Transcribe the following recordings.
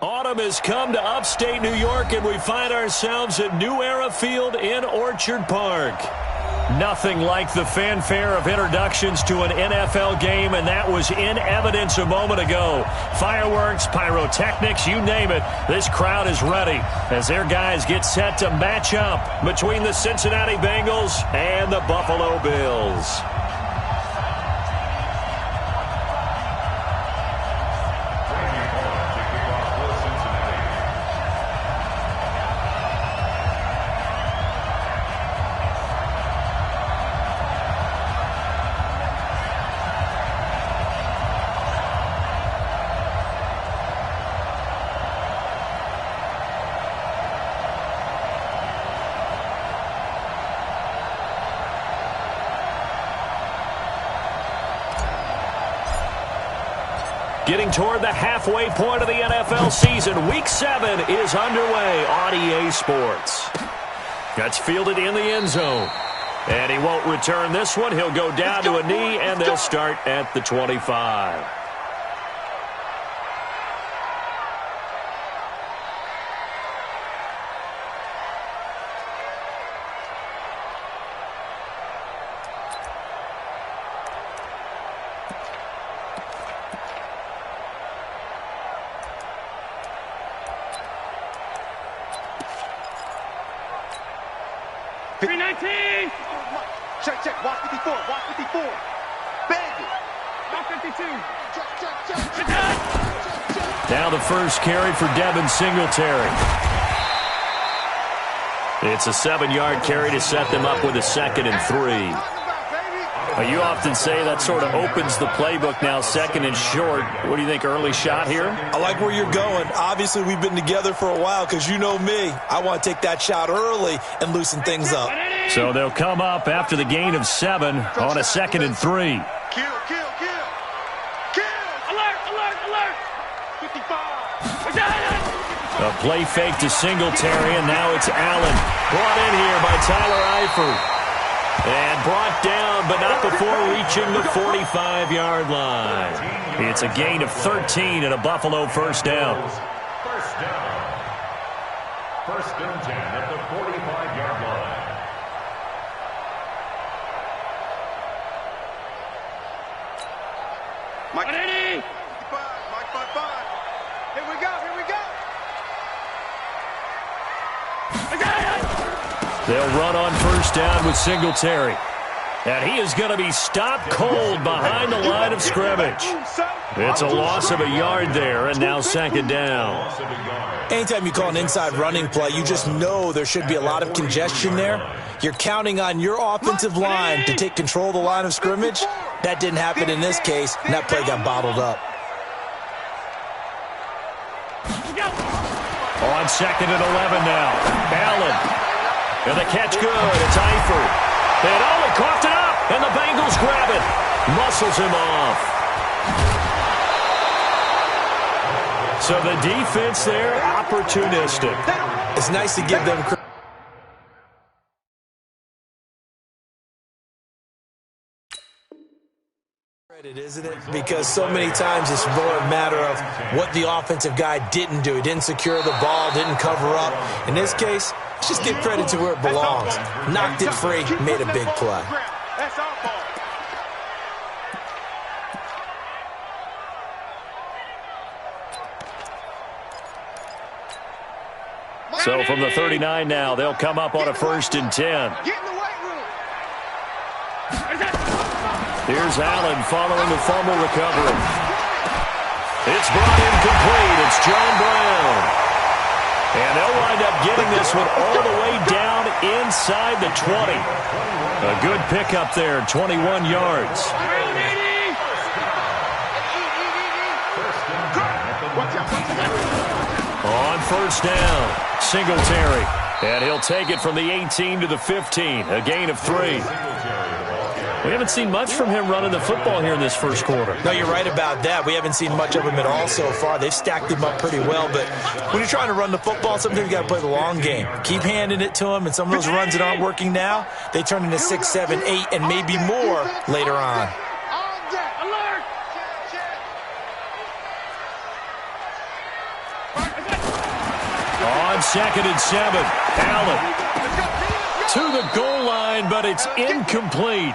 Autumn has come to upstate New York, and we find ourselves at New Era Field in Orchard Park. Nothing like the fanfare of introductions to an NFL game, and that was in evidence a moment ago. Fireworks, pyrotechnics, you name it. This crowd is ready as their guys get set to match up between the Cincinnati Bengals and the Buffalo Bills. Getting toward the halfway point of the NFL season. Week 7 is underway on EA Sports. That's fielded in the end zone. And he won't return this one. He'll go down to a knee, and they'll start at the 25. Check. Watch 54. Bang it. Watch 52. Check. Now the first carry for Devin Singletary. It's a 7-yard carry to set them up with a 2nd and 3. You often say that sort of opens the playbook now, 2nd and short. What do you think, early shot here? I like where you're going. Obviously, we've been together for a while because you know me. I want to take that shot early and loosen things up. So they'll come up after the gain of 7 on a 2nd and 3. Kill. Alert. 55. A play fake to Singletary, and now it's Allen. Brought in here by Tyler Eifert. And brought down, but not before reaching the 45-yard line. It's a gain of 13 and a Buffalo first down. First and 10 at the 45-yard line. Mike 55. Here we go. They'll run on first down with Singletary. And he is going to be stopped cold behind the line of scrimmage. It's a loss of a yard there, and now 2nd down. Anytime you call an inside running play, you just know there should be a lot of congestion there. You're counting on your offensive line to take control of the line of scrimmage. That didn't happen in this case, and that play got bottled up. On 2nd and 11 now. Allen. And the catch good. It's Eifert. And he coughed it up. And the Bengals grab it. Muscles him off. So the defense there, opportunistic. It's nice to give them credit. Isn't it? Because so many times it's more a matter of what the offensive guy didn't do. He didn't secure the ball, didn't cover up. In this case, let's just give credit to where it belongs. Knocked it free, made a big play. So from the 39 now, they'll come up on a 1st and 10. Here's Allen following the fumble recovery. It's brought in complete. It's John Brown. And they'll wind up getting this one all the way down inside the 20. A good pickup there, 21 yards. On first down, Singletary. And he'll take it from the 18 to the 15, a gain of 3. We haven't seen much from him running the football here in this first quarter. No, you're right about that. We haven't seen much of him at all so far. They've stacked him up pretty well, but when you're trying to run the football, sometimes you got to play the long game. Keep handing it to him, and some of those runs that aren't working now, they turn into 6, 7, 8, and maybe more later on. up 2nd and 7. Allen to the goal line, but it's incomplete.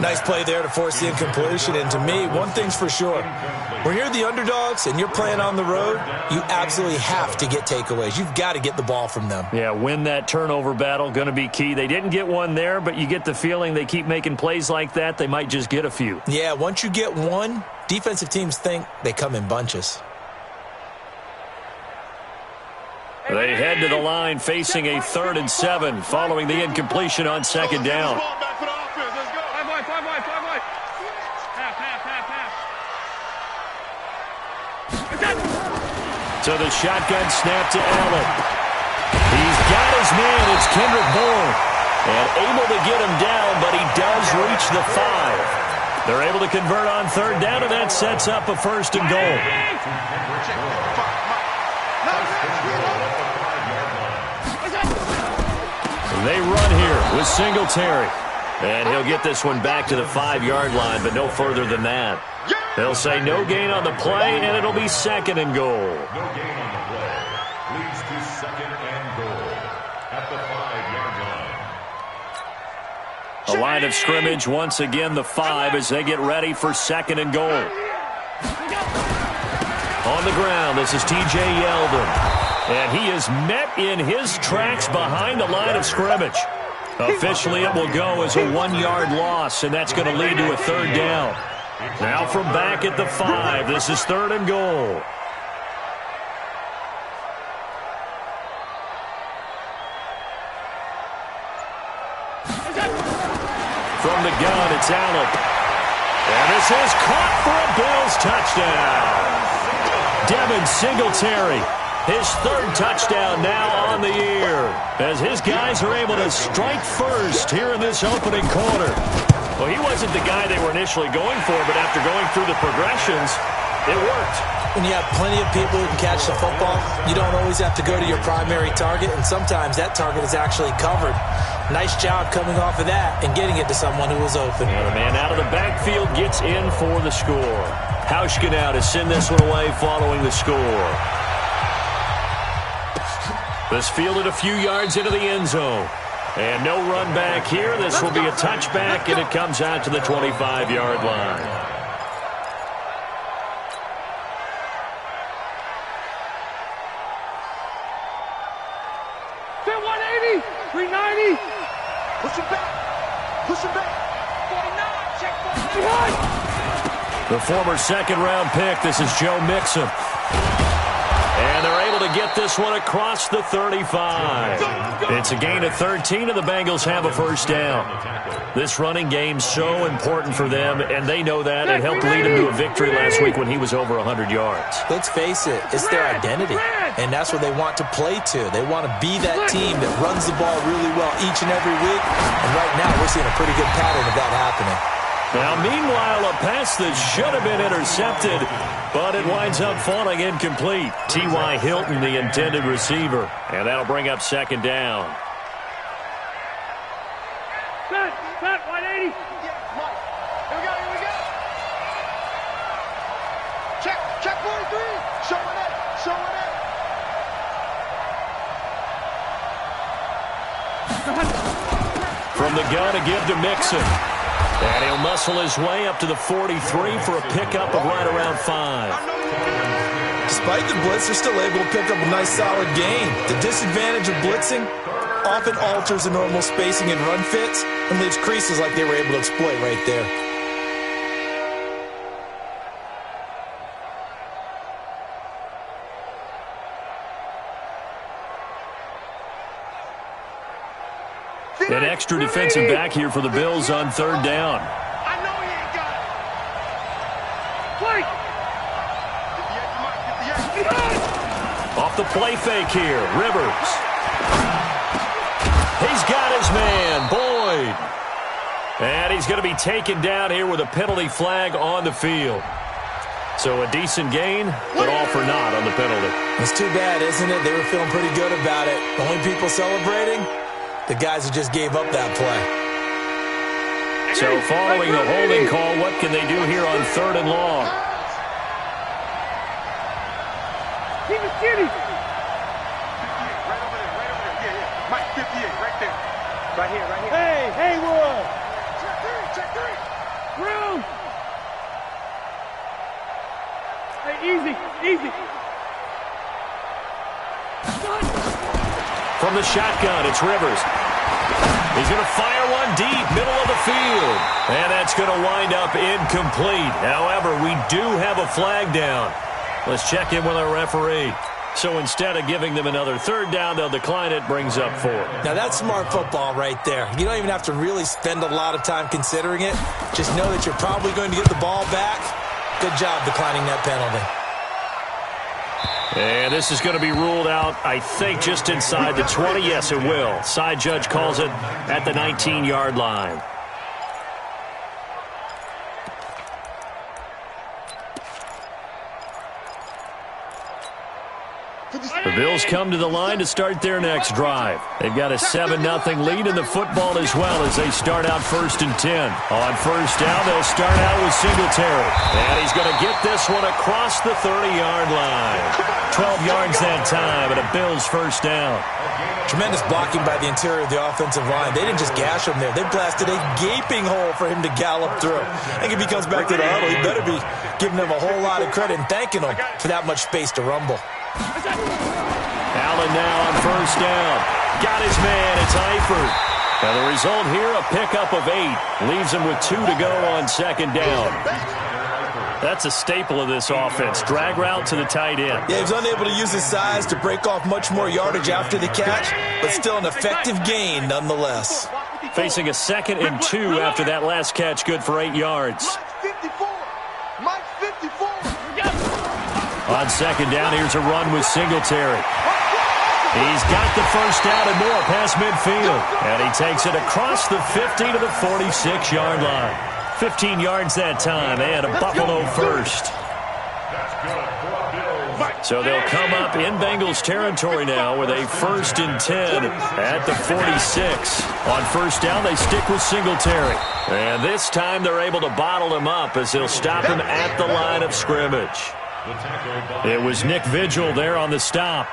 Nice play there to force the incompletion. And to me, one thing's for sure. When you're the underdogs and you're playing on the road, you absolutely have to get takeaways. You've got to get the ball from them. Yeah, win that turnover battle, going to be key. They didn't get one there, but you get the feeling they keep making plays like that, they might just get a few. Yeah, once you get one, defensive teams think they come in bunches. They head to the line facing a 3rd and 7 following the incompletion on 2nd down. So the shotgun snap to Allen. He's got his man. It's Kendrick Bourne. And able to get him down, but he does reach the 5. They're able to convert on 3rd down, and that sets up a 1st and goal. They run here with Singletary. And he'll get this one back to the 5-yard line, but no further than that. They'll say no gain on the play, and it'll be 2nd and goal. No gain on the play. Leads to 2nd and goal at the 5-yard line. A line of scrimmage, once again the 5 as they get ready for 2nd and goal. On the ground, this is T.J. Yeldon. And he is met in his tracks behind the line of scrimmage. Officially, it will go as a 1-yard loss, and that's going to lead to a 3rd down. Now from back at the 5, this is 3rd and goal. From the gun, it's Allen. And this is caught for a Bills touchdown. Devin Singletary, his 3rd touchdown now on the year, as his guys are able to strike first here in this opening quarter. Well, he wasn't the guy they were initially going for, but after going through the progressions, it worked. When you have plenty of people who can catch the football, you don't always have to go to your primary target, and sometimes that target is actually covered. Nice job coming off of that and getting it to someone who was open. And the man out of the backfield gets in for the score. Hauschka now to send this one away following the score. This fielded a few yards into the end zone. And no run back here. This will be a touchback, and it comes out to the 25-yard line. Fit 180, 390. Push him back. Push him back. 49, check 49. The former 2nd-round pick, this is Joe Mixon. And they're able to get this one across the 35. It's a gain of 13, and the Bengals have a 1st down. This running game's so important for them, and they know that. It helped lead them to a victory last week when he was over 100 yards. Let's face it, it's their identity, and that's what they want to play to. They want to be that team that runs the ball really well each and every week, and right now we're seeing a pretty good pattern of that happening. Now, meanwhile, a pass that should have been intercepted, but it winds up falling incomplete. T.Y. Hilton, the intended receiver, and that'll bring up 2nd down. Set, 180. Yeah, Mike. Here we go. Check 43. Showing it. From the gun, a give to Mixon. And he'll muscle his way up to the 43 for a pickup of right around 5. Despite the blitz, they're still able to pick up a nice solid gain. The disadvantage of blitzing often alters the normal spacing and run fits and leaves creases like they were able to exploit right there. An extra defensive back here for the Bills on 3rd down. I know he ain't got it. Wait. Off the play fake here, Rivers. He's got his man, Boyd. And he's going to be taken down here with a penalty flag on the field. So a decent gain, but all for naught on the penalty. It's too bad, isn't it? They were feeling pretty good about it. The only people celebrating, the guys who just gave up that play. So following the holding call, what can they do here on 3rd and long? Keep it skinny. Hey, easy, easy. From the shotgun, it's Rivers. He's going to fire one deep, middle of the field. And that's going to wind up incomplete. However, we do have a flag down. Let's check in with our referee. So instead of giving them another third down, they'll decline it, brings up 4. Now, that's smart football right there. You don't even have to really spend a lot of time considering it. Just know that you're probably going to get the ball back. Good job declining that penalty. And this is going to be ruled out, I think, just inside the 20. Yes, it will. Side judge calls it at the 19-yard line. The Bills come to the line to start their next drive. They've got a 7-0 lead in the football as well as they start out 1st and 10. On first down, they'll start out with Singletary. And he's going to get this one across the 30-yard line. 12 yards that time and a Bills first down. Tremendous blocking by the interior of the offensive line. They didn't just gash him there. They blasted a gaping hole for him to gallop through. I think if he comes back to the huddle, he better be giving them a whole lot of credit and thanking them for that much space to rumble. Allen now on first down. Got his man. It's Eifert. And the result here, a pickup of 8. Leaves him with 2 to go on second down. That's a staple of this offense. Drag route to the tight end. Yeah, he was unable to use his size to break off much more yardage after the catch, but still an effective gain nonetheless. Facing a 2nd and 2 after that last catch, good for 8 yards. Mike 54. On second down, here's a run with Singletary. He's got the first down and more past midfield. And he takes it across the 50 to the 46-yard line. 15 yards that time and a Buffalo first. So they'll come up in Bengals territory now with a 1st and 10 at the 46. On first down, they stick with Singletary. And this time they're able to bottle him up as they'll stop him at the line of scrimmage. It was Nick Vigil there on the stop.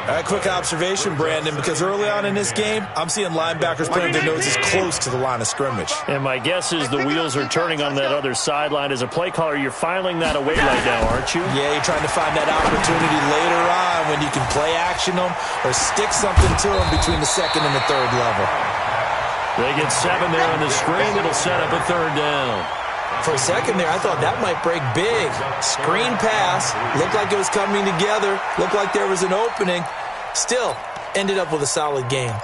A quick observation, Brandon, because early on in this game, I'm seeing linebackers putting their noses close to the line of scrimmage. And my guess is the wheels are turning on that other sideline. As a play caller, you're filing that away right now, aren't you? Yeah, you're trying to find that opportunity later on when you can play action them or stick something to them between the 2nd and the 3rd level. They get 7 there on the screen. It'll set up a 3rd down. For a second there, I thought that might break big. Screen pass. Looked like it was coming together. Looked like there was an opening. Still, ended up with a solid game.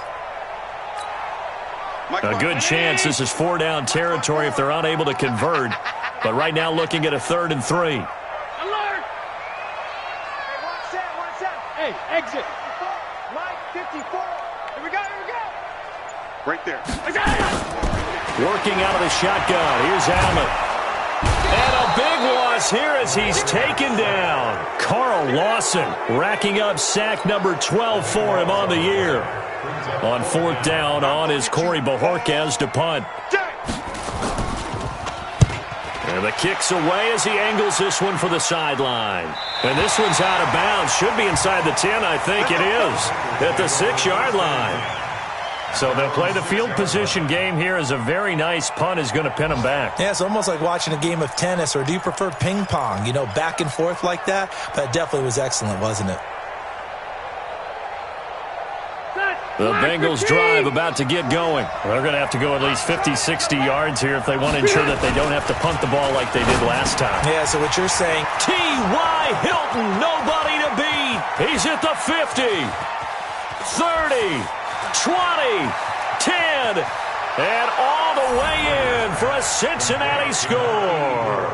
A good chance this is 4-down territory if they're unable to convert. But right now looking at a 3rd and 3. Alert! Watch out. Hey, exit. Mike 54. Here we go. Right there. Working out of the shotgun. Here's Allen. And a big loss here as he's taken down. Carl Lawson racking up sack number 12 for him on the year. On 4th down on is Corey Bojorquez to punt. And the kick's away as he angles this one for the sideline. And this one's out of bounds. Should be inside the 10, I think it is. At the 6-yard line. So they'll play the field position game here as a very nice punt is going to pin them back. Yeah, it's almost like watching a game of tennis, or do you prefer ping pong? You know, back and forth like that? That definitely was excellent, wasn't it? The Bengals drive about to get going. They're going to have to go at least 50, 60 yards here if they want to ensure that they don't have to punt the ball like they did last time. Yeah, so what you're saying, T.Y. Hilton, nobody to beat. He's at the 50, 30, 20, 10, and all the way in for a Cincinnati score.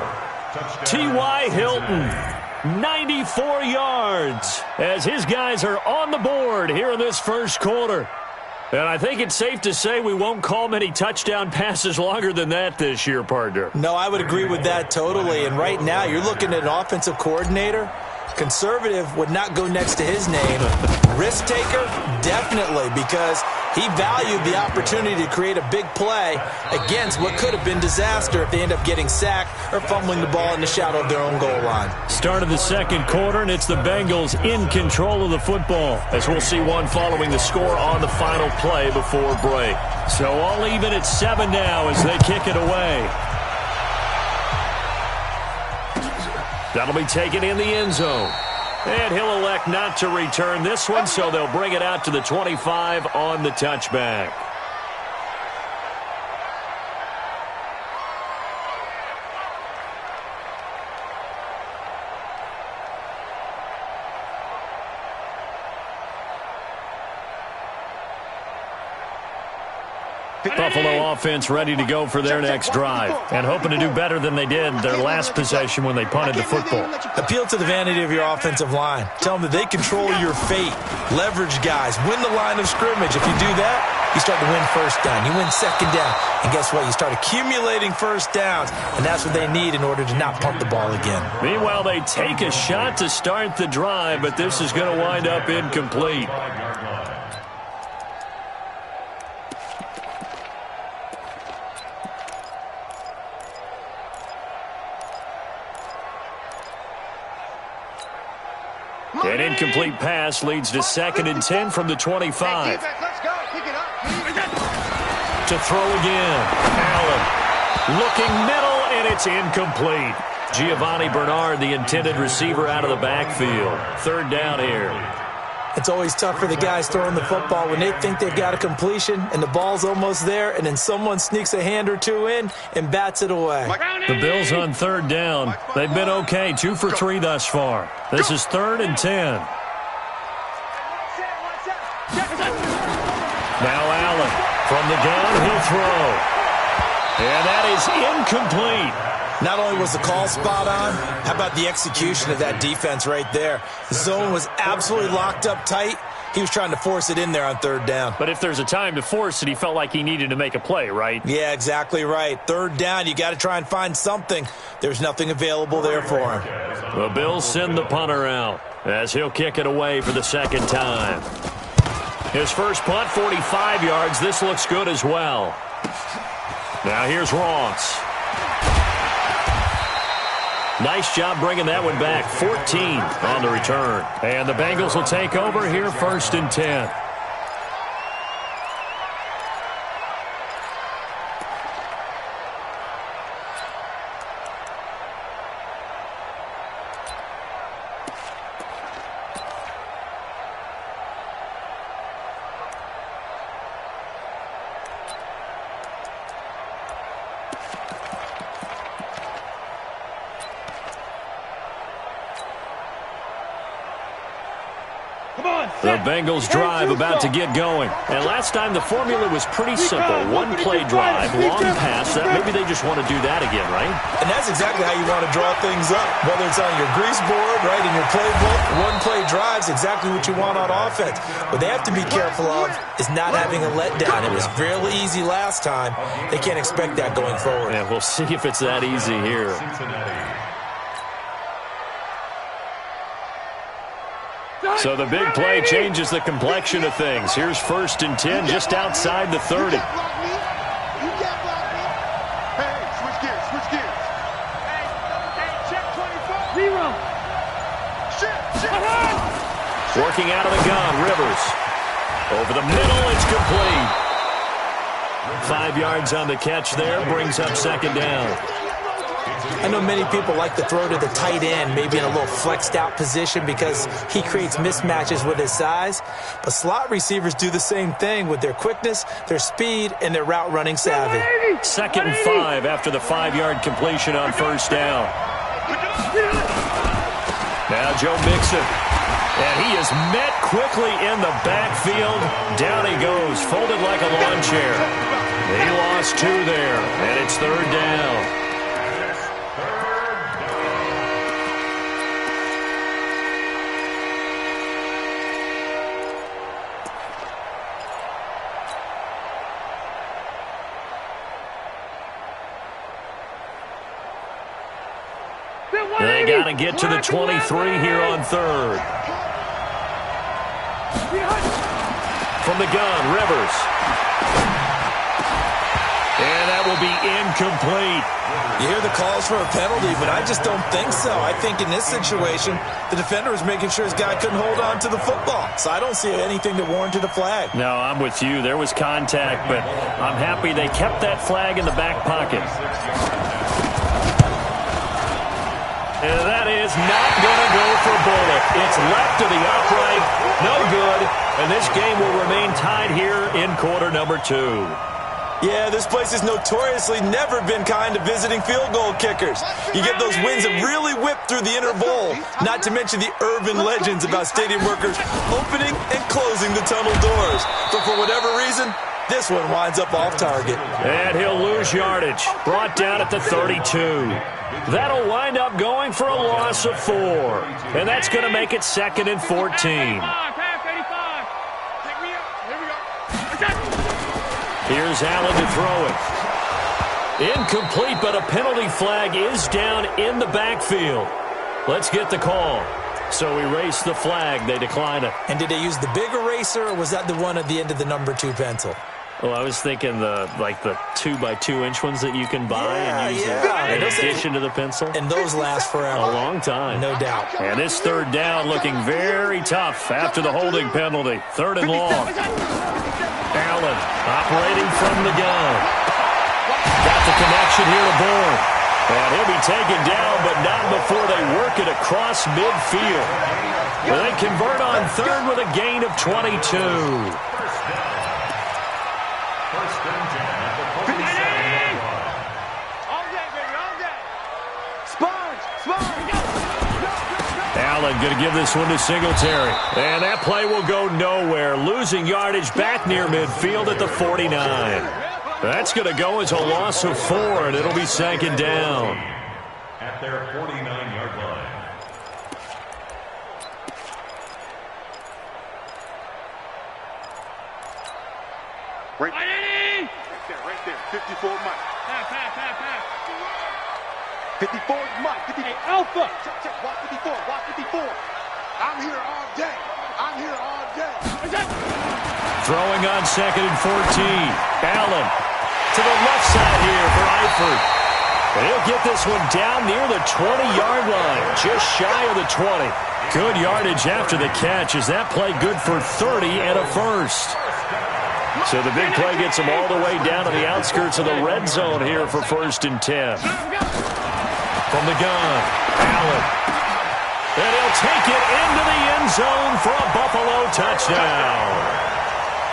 T.Y. Hilton, 94 yards, as his guys are on the board here in this first quarter. And I think it's safe to say we won't call many touchdown passes longer than that this year, partner. No, I would agree with that totally. And right now, you're looking at an offensive coordinator. Conservative would not go next to his name. Risk taker, definitely, because he valued the opportunity to create a big play against what could have been disaster if they end up getting sacked or fumbling the ball in the shadow of their own goal line. Start of the second quarter, and it's the Bengals in control of the football, as we'll see one following the score on the final play before break. So all even at 7 now as they kick it away. That'll be taken in the end zone. And he'll elect not to return this one, so they'll bring it out to the 25 on the touchback. Buffalo offense ready to go for their next drive and hoping to do better than they did their last possession when they punted the football. Appeal to the vanity of your offensive line. Tell them that they control your fate. Leverage guys. Win the line of scrimmage. If you do that, you start to win first down. You win second down. And guess what? You start accumulating first downs. And that's what they need in order to not punt the ball again. Meanwhile, they take a shot to start the drive, but this is going to wind up incomplete. An incomplete pass leads to 2nd and 10 from the 25. To throw again. Allen looking middle, and it's incomplete. Giovanni Bernard, the intended receiver, out of the backfield. 3rd down here. It's always tough for the guys throwing the football when they think they've got a completion and the ball's almost there, and then someone sneaks a hand or two in and bats it away. The Bills on 3rd down. They've been okay, 2 for 3 thus far. This is 3rd and 10. Now Allen from the gun, he'll throw. And that is incomplete. Not only was the call spot on, how about the execution of that defense right there? The zone was absolutely locked up tight. He was trying to force it in there on 3rd down. But if there's a time to force it, he felt like he needed to make a play, right? Yeah, exactly right. 3rd down, you got to try and find something. There's nothing available there for him. The Bills send the punter out as he'll kick it away for the 2nd time. His first punt, 45 yards. This looks good as well. Now here's Ross. Nice job bringing that one back. 14 on the return. And the Bengals will take over here, 1st and 10. The Bengals drive about to get going. And last time the formula was pretty simple. 1-play drive, long pass. Maybe they just want to do that again, right? And that's exactly how you want to draw things up. Whether it's on your grease board, right, in your playbook, 1-play drive's exactly what you want on offense. What they have to be careful of is not having a letdown. It was really easy last time. They can't expect that going forward. And we'll see if it's that easy here. So the big play changes the complexion of things. Here's 1st and 10 just outside the 30. Hey, switch gears. Hey, check 24. Zero. Shit. Working out of the gun, Rivers. Over the middle, it's complete. 5 yards on the catch there, brings up 2nd down. I know many people like to throw to the tight end, maybe in a little flexed out position because he creates mismatches with his size. But slot receivers do the same thing with their quickness, their speed, and their route running savvy. 2nd and 5 after the 5-yard completion on 1st down. Now Joe Mixon. And he is met quickly in the backfield. Down he goes, folded like a lawn chair. He lost 2 there, and it's 3rd down. They got to get to the 23 here on 3rd. From the gun, Rivers. And that will be incomplete. You hear the calls for a penalty, but I just don't think so. I think in this situation, the defender was making sure his guy couldn't hold on to the football. So I don't see anything that warranted a flag. No, I'm with you. There was contact, but I'm happy they kept that flag in the back pocket. And that is is not going to go for bullet. It's left to the upright. No good. And this game will remain tied here in quarter number 2. Yeah, this place has notoriously never been kind to visiting field goal kickers. You get those wins that really whip through the inner bowl, not to mention the urban legends about stadium workers opening and closing the tunnel doors. But for whatever reason, this one winds up off target. And he'll lose yardage, brought down at the 32. That'll wind up going for a loss of 4. And that's going to make it 2nd and 14. Here's Allen to throw it. Incomplete, but a penalty flag is down in the backfield. Let's get the call. So erase the flag. They decline it. And did they use the big eraser, or was that the one at the end of the number 2 pencil? Well, I was thinking the 2x2-inch ones that you can buy and use in addition to the pencil. And those last forever. A long time. No doubt. And this 3rd down looking very tough after the holding penalty. 3rd and long. Allen operating from the gun. Got the connection here to Bourne. And he'll be taken down, but not before they work it across midfield. Well, they convert on 3rd with a gain of 22. Allen going to give this one to Singletary. And that play will go nowhere. Losing yardage back near midfield at the 49. That's going to go as a loss of 4, and it'll be 2nd down. At their 49-yard line. Right there. 54 Mike. 54 Mike. 58 Alpha. Check. Walk 54. I'm here all day. Throwing on 2nd and 14. Allen to the left side here for Eifert. And he'll get this one down near the 20-yard line, just shy of the 20. Good yardage after the catch. Is that play good for 30 and a first? So the big play gets him all the way down to the outskirts of the red zone here for 1st and 10. From the gun, Allen. And he'll take it into the end zone for a Buffalo touchdown.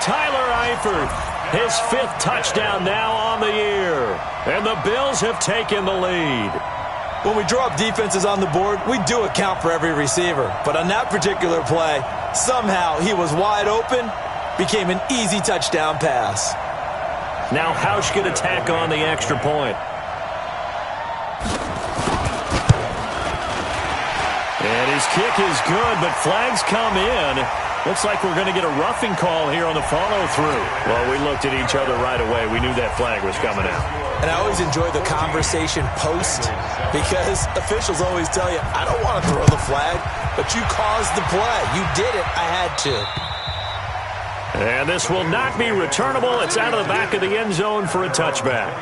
Tyler Eifert, his 5th touchdown now on the year. And the Bills have taken the lead. When we draw up defenses on the board, we do account for every receiver. But on that particular play, somehow he was wide open, became an easy touchdown pass. Now Hausch could attack on the extra point. And his kick is good, but flags come in. Looks like we're going to get a roughing call here on the follow-through. Well, we looked at each other right away. We knew that flag was coming out. And I always enjoy the conversation post, because officials always tell you, I don't want to throw the flag, but you caused the play. You did it. I had to. And this will not be returnable. It's out of the back of the end zone for a touchback.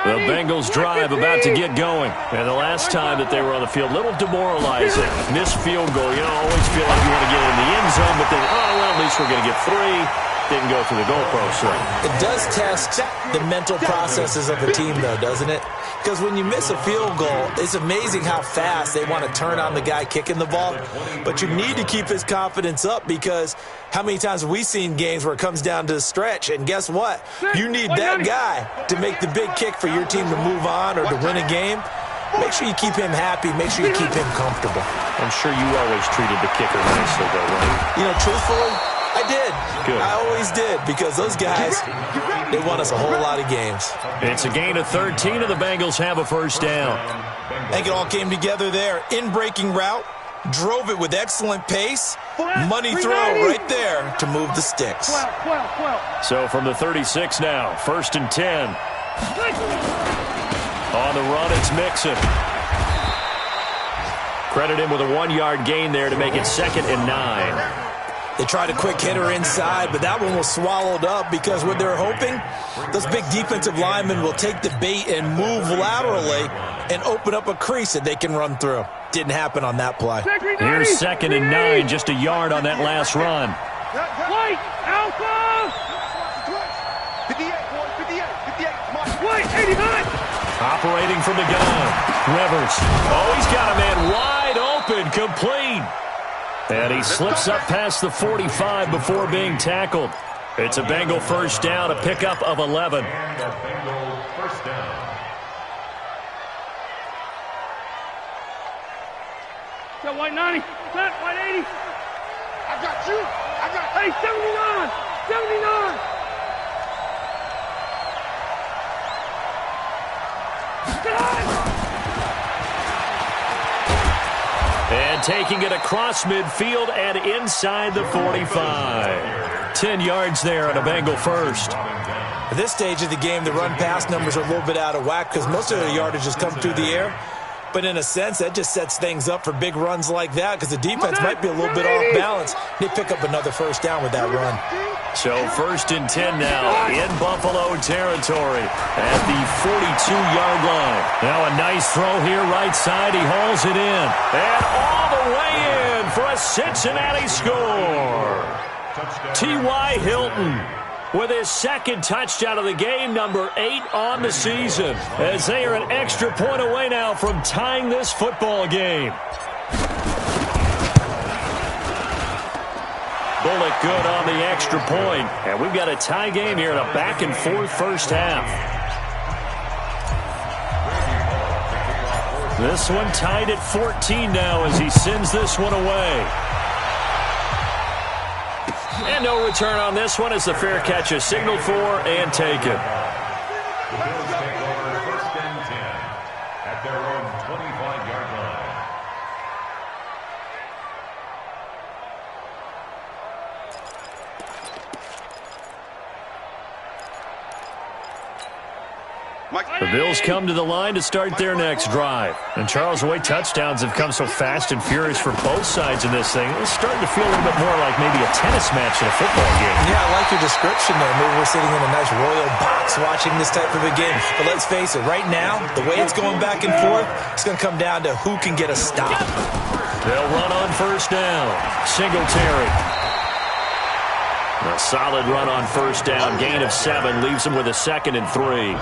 The Bengals drive about to get going. And the last time that they were on the field, a little demoralizing. Missed field goal. You know, always feel like you want to get in the end zone, but then, oh, well, at least we're going to get 3. Didn't go through the goalpost. It does test the mental processes of a team, though, doesn't it? Because when you miss a field goal, it's amazing how fast they want to turn on the guy kicking the ball. But you need to keep his confidence up, because how many times have we seen games where it comes down to the stretch, and guess what? You need that guy to make the big kick for your team to move on or to win a game. Make sure you keep him happy. Make sure you keep him comfortable. I'm sure you always treated the kicker nicely, though, right? You know, truthfully, I did. Good. I always did, because those guys, they won us a whole lot of games. It's a gain of 13, and the Bengals have a first down. I think it all came together there. In-breaking route, drove it with excellent pace. Money throw right there to move the sticks. So from the 36 now, 1st and 10. On the run, it's Mixon. Credit him with a 1-yard gain there to make it 2nd and 9. They tried a quick hitter inside, but that one was swallowed up, because what they're hoping, those big defensive linemen will take the bait and move laterally and open up a crease that they can run through. Didn't happen on that play. Here's 2nd and 9, just a yard on that last run. White, Alpha! 58, boys, 58, 58, come on. White, 89! Operating from the gun. Rivers. Oh, he's got a man wide open, complete. And he slips up past the 45 before being tackled. It's a Bengal first down, a pickup of 11. And a Bengal first down. Got white 90, got white 80. I got you. Hey, 79, 79. And taking it across midfield and inside the 45. 10 yards there and a Bengal first. At this stage of the game, the run-pass numbers are a little bit out of whack because most of their yardage has come through the air. But in a sense, that just sets things up for big runs like that because the defense might be a little bit off balance. They pick up another first down with that run. So 1st and 10 now in Buffalo territory at the 42-yard line. Now a nice throw here right side. He hauls it in. And all the way in for a Cincinnati score. T.Y. Hilton with his second touchdown of the game, number 8 on the season, as they are an extra point away now from tying this football game. Bullock good on the extra point, and we've got a tie game here in a back-and-forth first half. This one tied at 14 now as he sends this one away. And no return on this one as the fair catch is signaled for and taken. The Bills take over 1st and 10 at their own 25-yard line. The Bills come to the line to start their next drive. And Charles, the way touchdowns have come so fast and furious for both sides in this thing, it's starting to feel a little bit more like maybe a tennis match in a football game. Yeah, I like your description there. Maybe we're sitting in a nice royal box watching this type of a game. But let's face it, right now, the way it's going back and forth, it's going to come down to who can get a stop. They'll run on first down. Singletary. A solid run on first down. Gain of 7 leaves them with a 2nd and 3.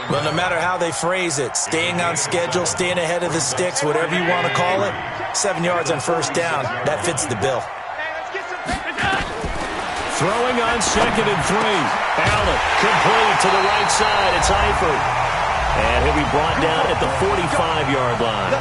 Well, no matter how they phrase it, staying on schedule, staying ahead of the sticks, whatever you want to call it, 7 yards on first down, that fits the bill. Throwing on 2nd and 3. Allen complete to the right side. It's Eifert. And he'll be brought down at the 45-yard line.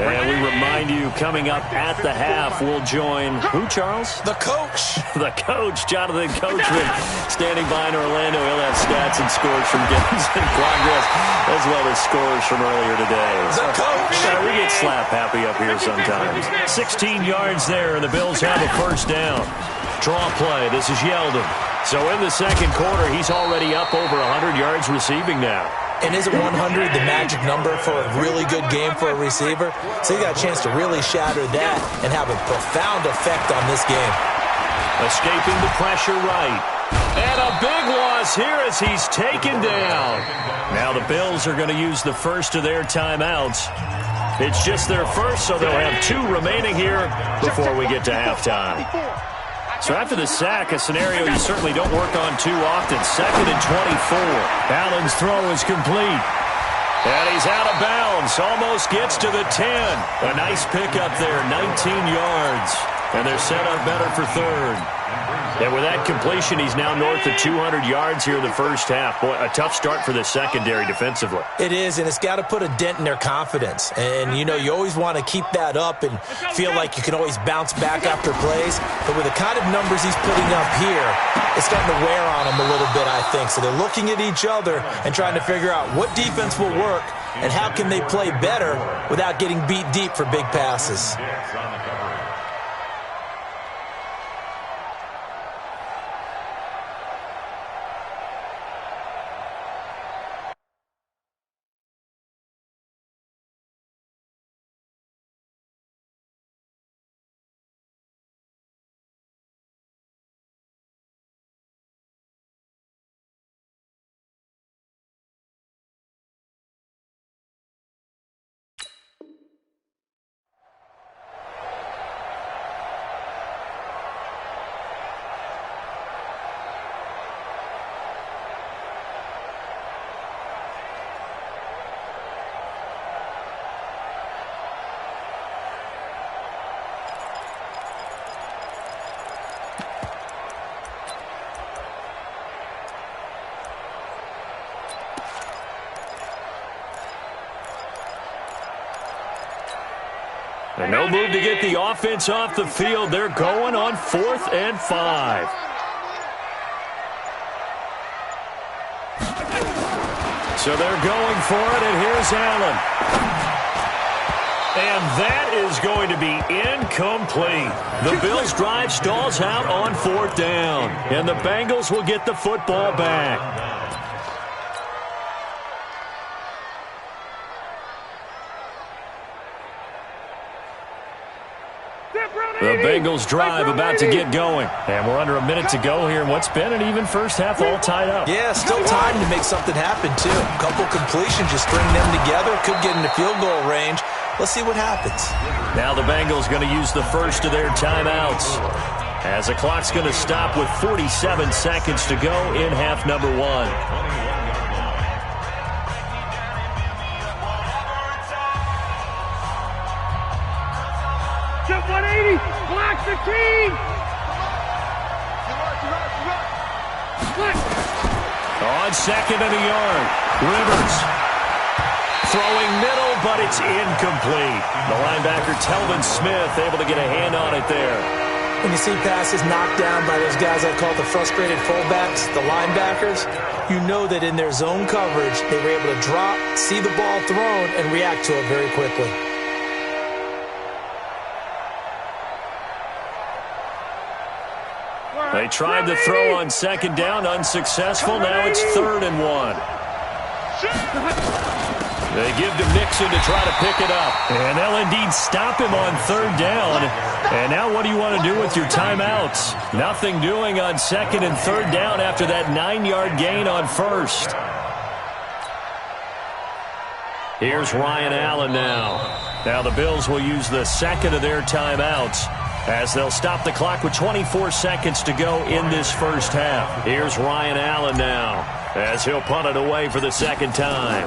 And we remind you, coming up at the half, we'll join who, Charles? The coach. The coach, Jonathan Coachman, standing by in Orlando. He'll have stats and scores from games in progress, as well as scores from earlier today. The coach. We get slap happy up here sometimes. 16 yards there, and the Bills have a first down. Draw play. This is Yeldon. So in the second quarter, he's already up over 100 yards receiving now. And isn't 100 the magic number for a really good game for a receiver? So you got a chance to really shatter that and have a profound effect on this game. Escaping the pressure right. And a big loss here as he's taken down. Now the Bills are going to use the first of their timeouts. It's just their first, so they'll have 2 remaining here before we get to halftime. So after the sack, a scenario you certainly don't work on too often. 2nd and 24. Allen's throw is complete. And he's out of bounds. Almost gets to the 10. A nice pickup there, 19 yards. And they're set up better for 3rd. And with that completion, he's now north of 200 yards here in the first half. Boy, a tough start for the secondary defensively. It is, and it's got to put a dent in their confidence. And, you know, you always want to keep that up and feel like you can always bounce back after plays. But with the kind of numbers he's putting up here, it's starting to wear on them a little bit, I think. So they're looking at each other and trying to figure out what defense will work and how can they play better without getting beat deep for big passes. And no move to get the offense off the field. They're going on 4th and 5. So they're going for it, and here's Allen. And that is going to be incomplete. The Bills' drive stalls out on 4th down, and the Bengals will get the football back. The Bengals drive about to get going. And we're under a minute to go here in what's been an even first half, all tied up. Yeah, still time to make something happen, too. A couple completions, just string them together. Could get into field goal range. Let's see what happens. Now the Bengals going to use the first of their timeouts, as the clock's going to stop with 47 seconds to go in half number 1. Jump 180, block the team. On 2nd and a yard, Rivers throwing middle, but it's incomplete. The linebacker Telvin Smith able to get a hand on it there. When you see passes knocked down by those guys I call the frustrated fullbacks, the linebackers, you know that in their zone coverage, they were able to drop, see the ball thrown, and react to it very quickly. They tried to throw on 2nd down, unsuccessful. Now it's 3rd and 1. They give to Mixon to try to pick it up. And they'll indeed stop him on 3rd down. And now what do you want to do with your timeouts? Nothing doing on 2nd and 3rd down after that 9-yard gain on 1st. Here's Ryan Allen now. Now the Bills will use the 2nd of their timeouts, as they'll stop the clock with 24 seconds to go in this first half. Here's Ryan Allen now, as he'll punt it away for the 2nd time.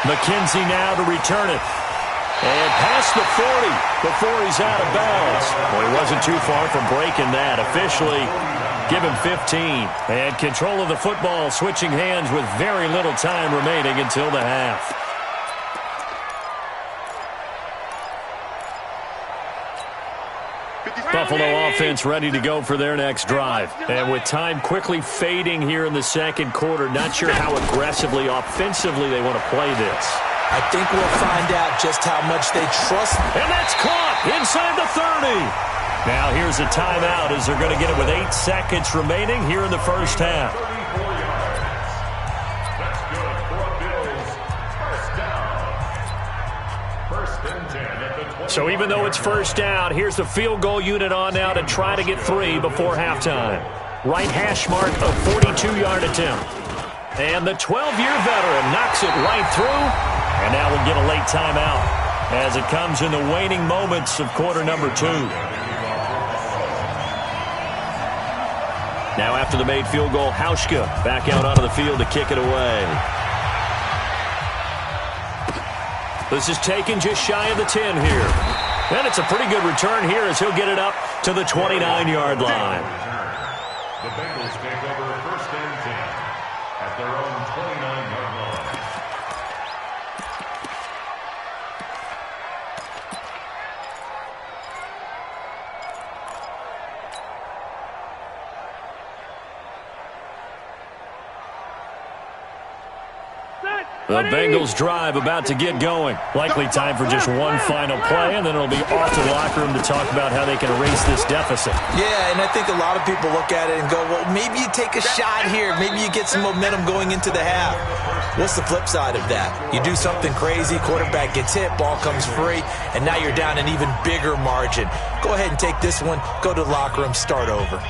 McKenzie now to return it. And past the 40 before he's out of bounds. Well, he wasn't too far from breaking that. Officially, give him 15. And control of the football switching hands with very little time remaining until the half. Buffalo offense ready to go for their next drive. And with time quickly fading here in the 2nd quarter, not sure how aggressively, offensively they want to play this. I think we'll find out just how much they trust. And that's caught inside the 30. Now here's a timeout, as they're going to get it with 8 seconds remaining here in the first half. 34 yards. That's good for a Bills first down. 1st and 10 at the 20. So even though it's first down, here's the field goal unit on now to try to get 3 before halftime. Right hash mark, a 42-yard attempt. And the 12-year veteran knocks it right through. And now we'll get a late timeout as it comes in the waning moments of quarter number 2. Now after the made field goal, Hauschka back out onto the field to kick it away. This is taken just shy of the 10 here. And it's a pretty good return here as he'll get it up to the 29-yard line. The Bengals take over 1st and 10 at their own 29-yard line. The Bengals drive about to get going. Likely time for just one final play, and then it'll be off to the locker room to talk about how they can erase this deficit. Yeah, and I think a lot of people look at it and go, well, maybe you take a shot here. Maybe you get some momentum going into the half. What's the flip side of that? You do something crazy, quarterback gets hit, ball comes free, and now you're down an even bigger margin. Go ahead and take this one, go to the locker room, start over.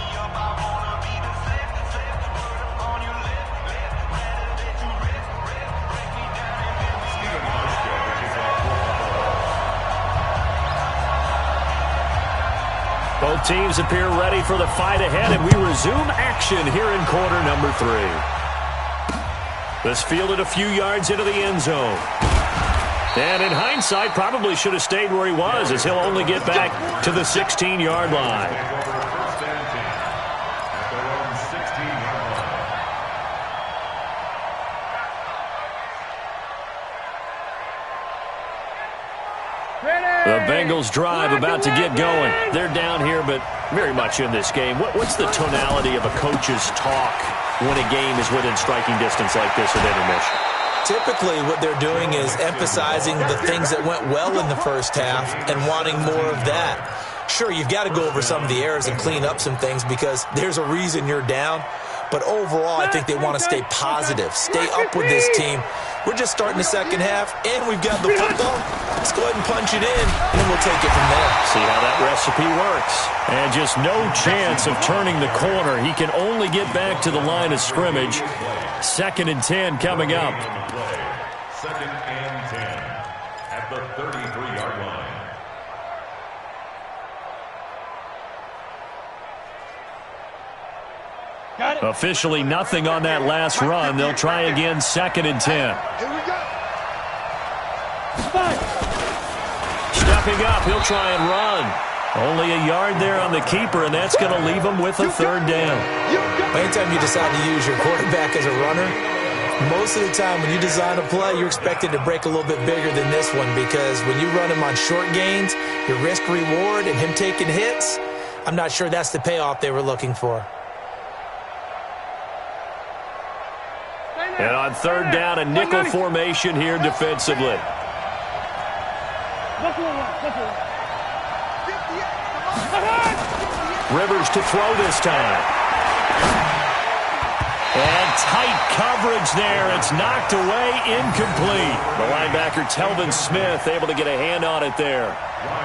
Both teams appear ready for the fight ahead, and we resume action here in quarter number 3. This fielded a few yards into the end zone. And in hindsight, probably should have stayed where he was, as he'll only get back to the 16-yard line. Bengals drive about to get going. They're down here, but very much in this game. What's the tonality of a coach's talk when a game is within striking distance like this at intermission? Typically, what they're doing is emphasizing the things that went well in the first half and wanting more of that. Sure, you've got to go over some of the errors and clean up some things because there's a reason you're down. But overall, I think they want to stay positive, stay up with this team. We're just starting the second half, and we've got the football. Let's go ahead and punch it in, and then we'll take it from there. See how that recipe works. And just no chance of turning the corner. He can only get back to the line of scrimmage. 2nd and 10 coming up. 2nd and 10 at the 33-yard line. Officially nothing on that last run. They'll try again, 2nd and 10. Here we go. Stepping up, he'll try and run. Only a yard there on the keeper, and that's going to leave him with a 3rd down. Anytime you decide to use your quarterback as a runner, most of the time when you design a play, you're expected to break a little bit bigger than this one because when you run him on short gains, your risk-reward and him taking hits, I'm not sure that's the payoff they were looking for. And on 3rd down, a nickel formation here defensively. Rivers to throw this time. And tight coverage there. It's knocked away, incomplete. The linebacker, Telvin Smith, able to get a hand on it there.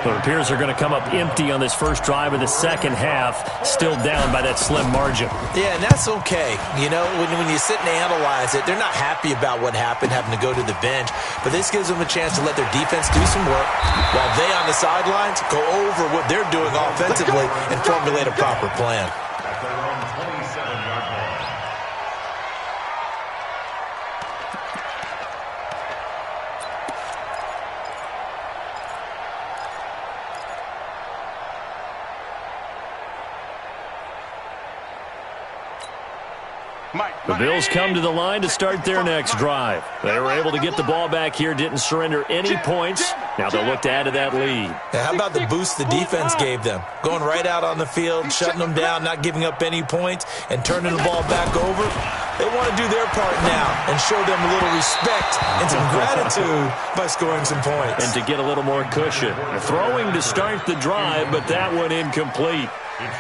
But it appears they're going to come up empty on this first drive of the second half, still down by that slim margin. Yeah, and that's okay. You know, when you sit and analyze it, they're not happy about what happened, having to go to the bench. But this gives them a chance to let their defense do some work while they on the sidelines go over what they're doing offensively and formulate a proper plan. At their own 27-yard line. The Bills come to the line to start their next drive. They were able to get the ball back here, didn't surrender any points. Now they'll look to add to that lead. Now, how about the boost the defense gave them? Going right out on the field, shutting them down, not giving up any points, and turning the ball back over. They want to do their part now and show them a little respect and some gratitude by scoring some points. And to get a little more cushion. Throwing to start the drive, but that one incomplete.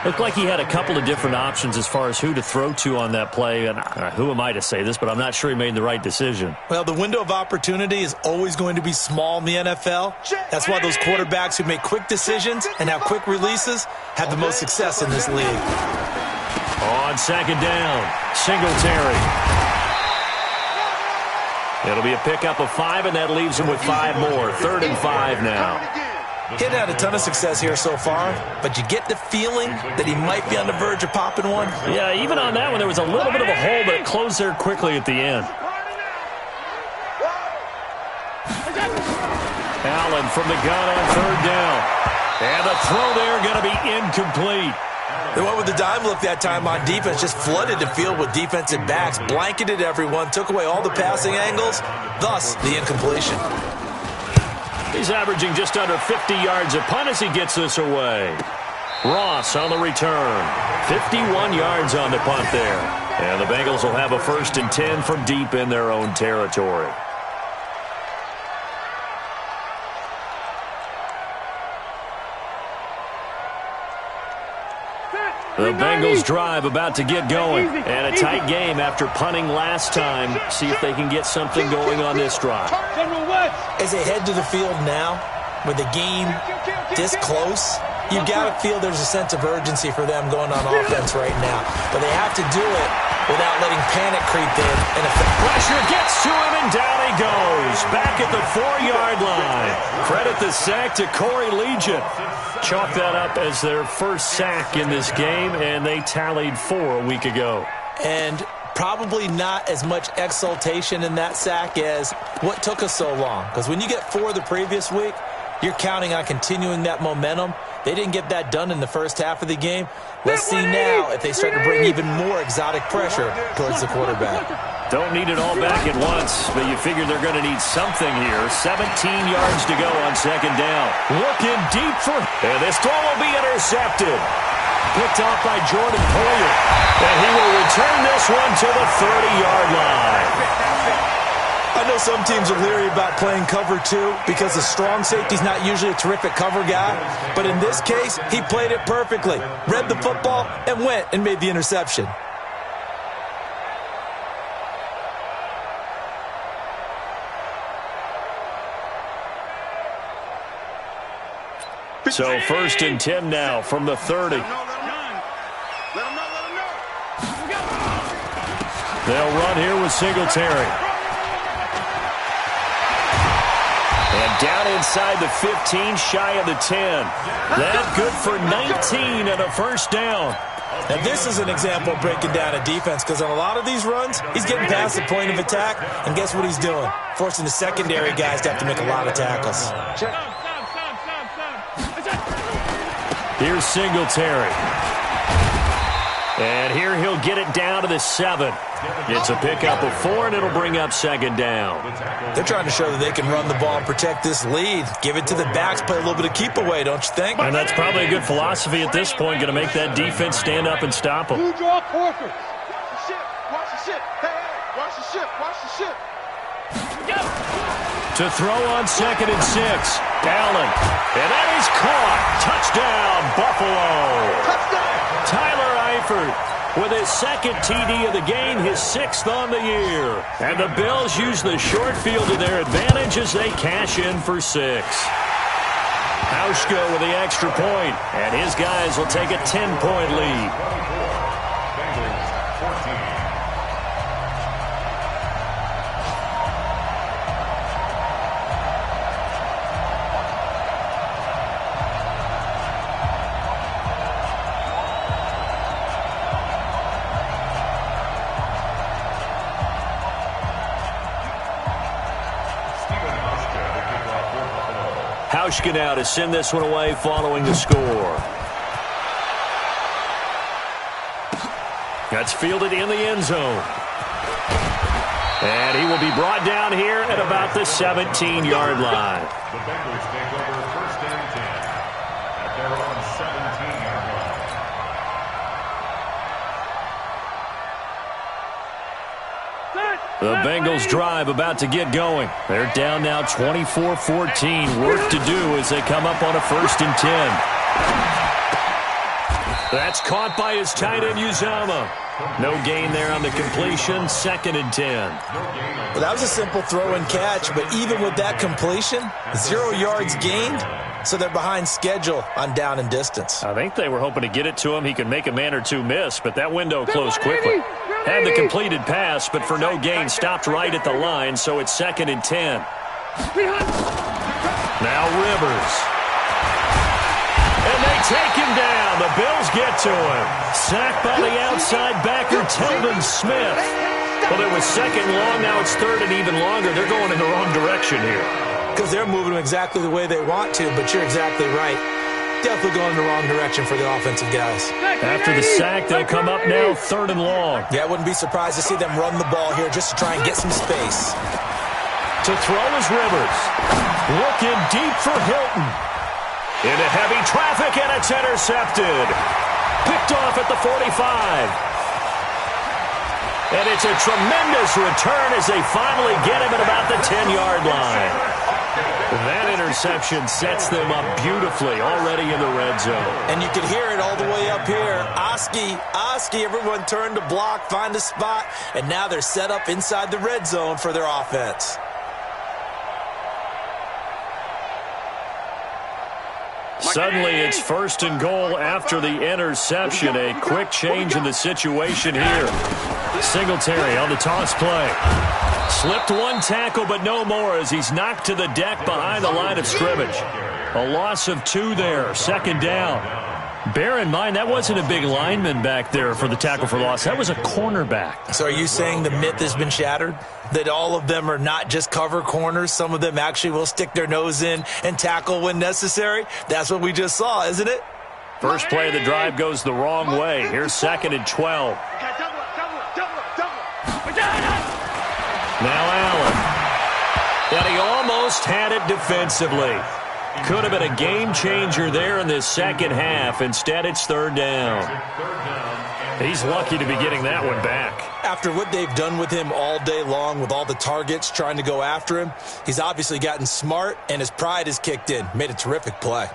Looked like he had a couple of different options as far as who to throw to on that play. And who am I to say this, but I'm not sure he made the right decision. Well, the window of opportunity is always going to be small in the NFL. That's why those quarterbacks who make quick decisions and have quick releases have the most success in this league. On 2nd down, Singletary. It'll be a pickup of 5, and that leaves him with 5 more. 3rd and 5 now. He hadn't had a ton of success here so far, but you get the feeling that he might be on the verge of popping one. Yeah, even on that one, there was a little bit of a hole, but it closed there quickly at the end. Allen from the gun on 3rd down. And the throw there going to be incomplete. They went with the dime look that time on defense, just flooded the field with defensive backs, blanketed everyone, took away all the passing angles, thus the incompletion. He's averaging just under 50 yards a punt as he gets this away. Ross on the return. 51 yards on the punt there. And the Bengals will have a 1st and 10 from deep in their own territory. The Bengals drive about to get going. And a tight game after punting last time. See if they can get something going on this drive. As they head to the field now, with the game this close, you've got to feel there's a sense of urgency for them going on offense right now. But they have to do it without letting panic creep in. And pressure gets to him, and down he goes. Back at the 4-yard line. Credit the sack to Corey Legion. Chalk that up as their first sack in this game, and they tallied 4 a week ago. And probably not as much exultation in that sack as what took us so long. Because when you get 4 the previous week, You're counting on continuing that momentum. They didn't get that done in the first half of the game. Let's see now if they start to bring even more exotic pressure towards the quarterback. Don't need it all back at once, but you figure they're going to need something here. 17 yards to go on second down. Looking deep for... And this throw will be intercepted. Picked off by Jordan Poyer. And he will return this one to the 30-yard line. I know some teams are leery about playing cover 2 because the strong safety's not usually a terrific cover guy. But in this case, he played it perfectly. Read the football and went and made the interception. So 1st and 10 now from the 30. They'll run here with Singletary. And down inside the 15, shy of the 10. That good for 19 and a first down. And this is an example of breaking down a defense, because on a lot of these runs, he's getting past the point of attack, and guess what he's doing? Forcing the secondary guys to have to make a lot of tackles. Here's Singletary. And here he'll get it down to the 7. It's a pickup of 4, and it'll bring up second down. They're trying to show that they can run the ball and protect this lead. Give it to the backs, play a little bit of keep away, don't you think? And that's probably a good philosophy at this point, going to make that defense stand up and stop them. Blue draw Corker. Watch the ship. Watch the ship. Hey, watch the ship. Watch the ship. To throw on 2nd and 6. Allen. And that is caught. Touchdown, Buffalo. Touchdown. Tyler Eifert with his 2nd TD of the game, his 6th on the year. And the Bills use the short field to their advantage as they cash in for 6. Hauschka with the extra point, and his guys will take a 10-point lead. Hauschka now to send this one away following the score. That's fielded in the end zone. And he will be brought down here at about the 17-yard line. The Bengals take over 1st and 10 at their own 17-yard line. The Bengals drive about to get going. They're down now 24-14. Work to do as they come up on a 1st and 10. That's caught by his tight end, Uzama. No gain there on the completion. 2nd and 10. Well, that was a simple throw and catch, but even with that completion, 0 yards gained, so they're behind schedule on down and distance. I think they were hoping to get it to him. He could make a man or two miss, but that window closed quickly. Had the completed pass, but for no gain, stopped right at the line, so it's 2nd and 10. Now Rivers. And they take him down. The Bills get to him. Sacked by the outside backer, Telvin Smith. Well, it was 2nd long. Now it's 3rd and even longer. They're going in the wrong direction here. Because they're moving exactly the way they want to, but you're exactly right. Definitely going in the wrong direction for the offensive guys. After the sack, they'll come up now 3rd and long. Yeah, I wouldn't be surprised to see them run the ball here just to try and get some space. To throw is Rivers. Looking deep for Hilton. Into heavy traffic, and it's intercepted. Picked off at the 45. And it's a tremendous return as they finally get him at about the 10-yard line. That interception sets them up beautifully already in the red zone. And you can hear it all the way up here. Oski, everyone turned to block, find a spot, and now they're set up inside the red zone for their offense. Suddenly, it's 1st and goal after the interception. A quick change in the situation here. Singletary on the toss play. Slipped one tackle, but no more as he's knocked to the deck behind the line of scrimmage. A loss of 2 there. 2nd down. Bear in mind, that wasn't a big lineman back there for the tackle for loss. That was a cornerback. So are you saying the myth has been shattered? That all of them are not just cover corners? Some of them actually will stick their nose in and tackle when necessary? That's what we just saw, isn't it? First play of the drive goes the wrong way. Here's 2nd and 12. Now Allen. And he almost had it defensively. Could have been a game changer there in this second half. Instead, it's 3rd down. He's lucky to be getting that one back. After what they've done with him all day long with all the targets trying to go after him, he's obviously gotten smart and his pride has kicked in. Made a terrific play.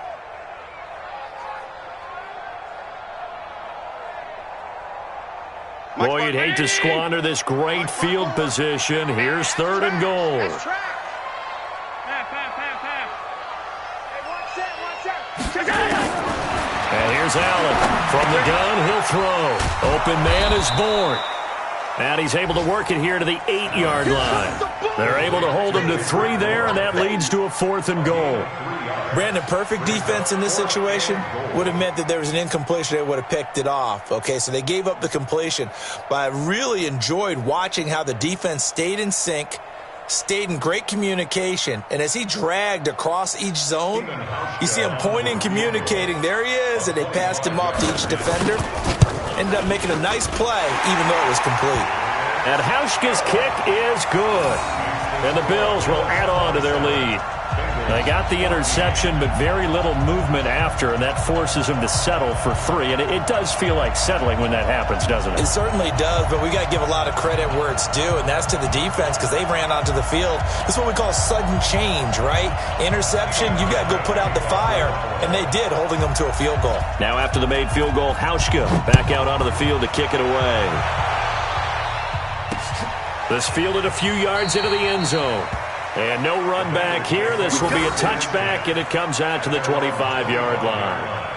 Boy, you'd hate to squander this great field position. Here's 3rd and goal. And here's Allen. From the gun, he'll throw. Open man is born. And he's able to work it here to the 8-yard line. They're able to hold him to 3 there, and that leads to a 4th and goal. Brandon, perfect defense in this situation would have meant that there was an incompletion. They would have picked it off. Okay, so they gave up the completion. But I really enjoyed watching how the defense stayed in sync, stayed in great communication, and as he dragged across each zone, you see him pointing, communicating. There he is, and they passed him off to each defender. Ended up making a nice play, even though it was complete. And Hauschka's kick is good. And the Bills will add on to their lead. They got the interception, but very little movement after, and that forces them to settle for 3. And it does feel like settling when that happens, doesn't it? It certainly does, but we got to give a lot of credit where it's due, and that's to the defense because they ran onto the field. This is what we call sudden change, right? Interception, you got to go put out the fire, and they did, holding them to a field goal. Now after the made field goal, Hauschka back out onto the field to kick it away. This fielded a few yards into the end zone. And no run back here. This will be a touchback, and it comes out to the 25-yard line.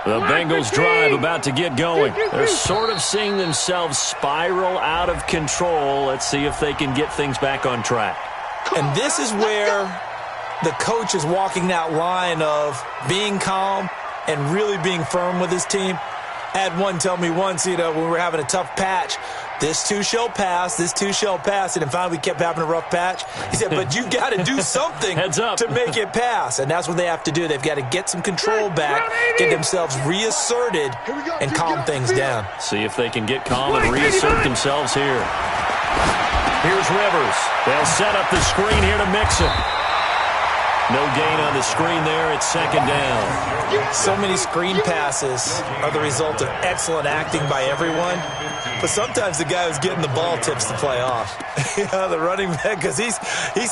The Bengals drive about to get going. They're sort of seeing themselves spiral out of control. Let's see if they can get things back on track. And this is where the coach is walking that line of being calm and really being firm with his team. I had one tell me once, when we were having a tough patch, this too shall pass, this too shall pass. And finally we kept having a rough patch. He said, but you got to do something to make it pass. And that's what they have to do. They've got to get some control back, get themselves reasserted, and calm things down. See if they can get calm and reassert themselves here. Here's Rivers. They'll set up the screen here to Mixon. No gain on the screen there. It's 2nd down. So many screen passes are the result of excellent acting by everyone. But sometimes the guy who's getting the ball tips the play off. The running back, because he's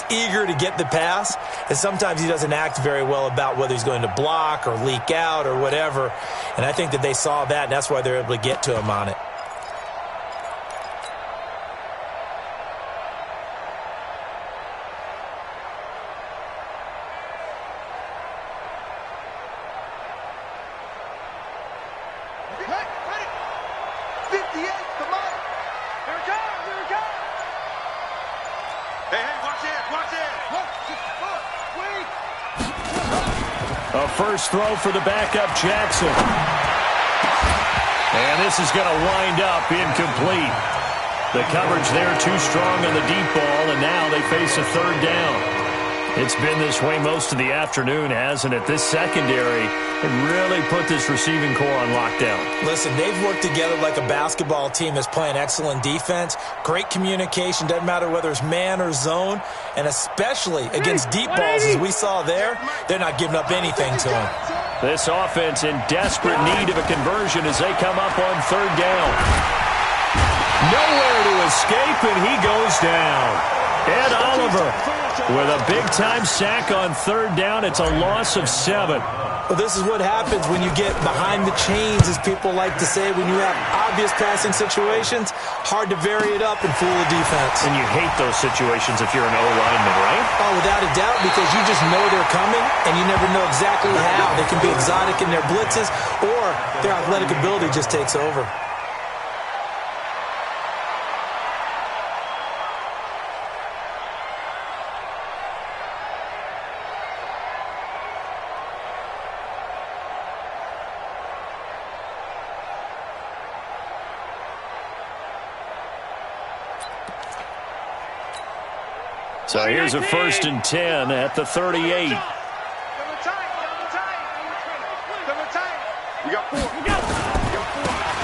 eager to get the pass. And sometimes he doesn't act very well about whether he's going to block or leak out or whatever. And I think that they saw that, and that's why they're able to get to him on it. A first throw for the backup Jackson. And this is going to wind up incomplete. The coverage there too strong on the deep ball, and now they face a third down. It's been this way most of the afternoon, hasn't it? This secondary had really put this receiving core on lockdown. Listen, they've worked together like a basketball team that's playing excellent defense. Great communication, doesn't matter whether it's man or zone, and especially against deep balls as we saw there, they're not giving up anything to them. This offense in desperate need of a conversion as they come up on third down. Nowhere to escape, and he goes down. Ed Oliver with a big-time sack on third down. It's a loss of 7. Well, this is what happens when you get behind the chains, as people like to say. When you have obvious passing situations, hard to vary it up and fool the defense. And you hate those situations if you're an O-lineman, right? Oh, without a doubt, because you just know they're coming, and you never know exactly how. They can be exotic in their blitzes, or their athletic ability just takes over. So here's a 1st and 10 at the 38.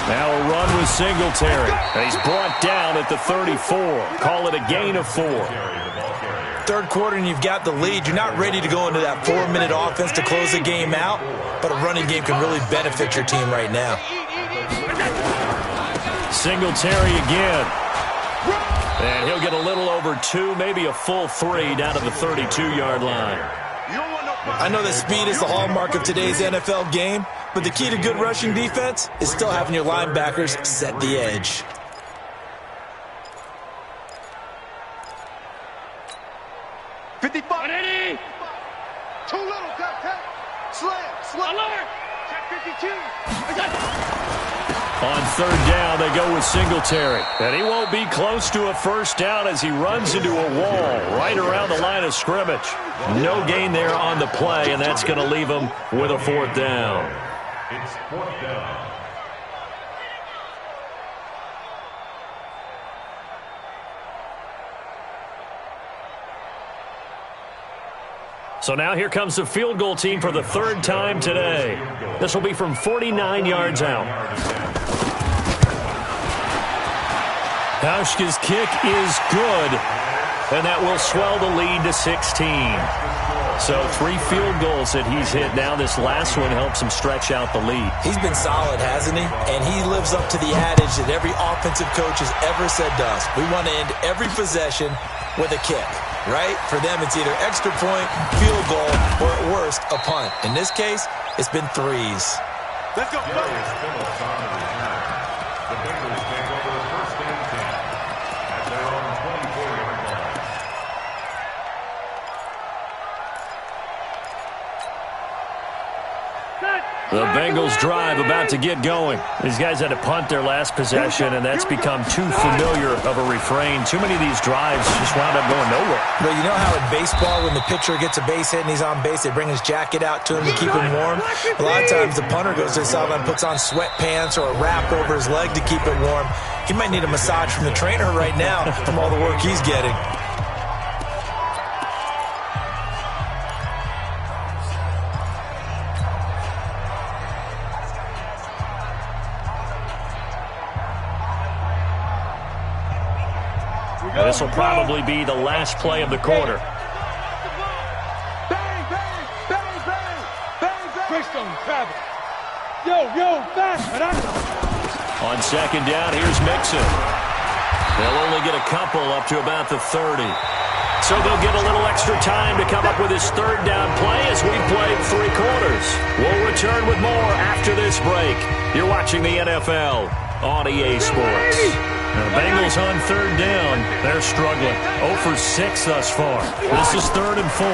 Now a run with Singletary. He's brought down at the 34. Call it a gain of 4. Third quarter and you've got the lead. You're not ready to go into that 4-minute offense to close the game out, but a running game can really benefit your team right now. Singletary again. And he'll get a little over 2, maybe a full 3 down to the 32-yard line. I know that speed is the hallmark of today's NFL game, but the key to good rushing defense is still having your linebackers set the edge. Too little, slam, alert, check 52. On third down, they go with Singletary. And he won't be close to a first down as he runs into a wall right around the line of scrimmage. No gain there on the play, and that's going to leave him with a 4th down. It's 4th down. So now here comes the field goal team for the 3rd time today. This will be from 49 yards out. Hauschka's kick is good, and that will swell the lead to 16. So 3 field goals that he's hit now. This last one helps him stretch out the lead. He's been solid, hasn't he? And he lives up to the adage that every offensive coach has ever said to us. We want to end every possession with a kick, right? For them, it's either extra point, field goal, or at worst, a punt. In this case, it's been 3s. Let's go. The Bengals take over 1st and 10 at their own 24-yard line. The Bengals drive about to get going. These guys had to punt their last possession, and that's become too familiar of a refrain. Too many of these drives just wound up going nowhere. Well, you know how in baseball, when the pitcher gets a base hit and he's on base, they bring his jacket out to him to keep him warm? A lot of times the punter goes to the sideline, puts on sweatpants or a wrap over his leg to keep it warm. He might need a massage from the trainer right now from all the work he's getting. This will probably be the last play of the quarter. Bang, bang, bang, bang, bang, bang. Greystone, travel. Yo, back. On 2nd down, here's Mixon. They'll only get a couple up to about the 30. So they'll get a little extra time to come up with his 3rd down play as we played 3 quarters. We'll return with more after this break. You're watching the NFL on EA Sports. Now the Bengals on 3rd down. They're struggling. 0 for 6 thus far. This is 3rd and 4.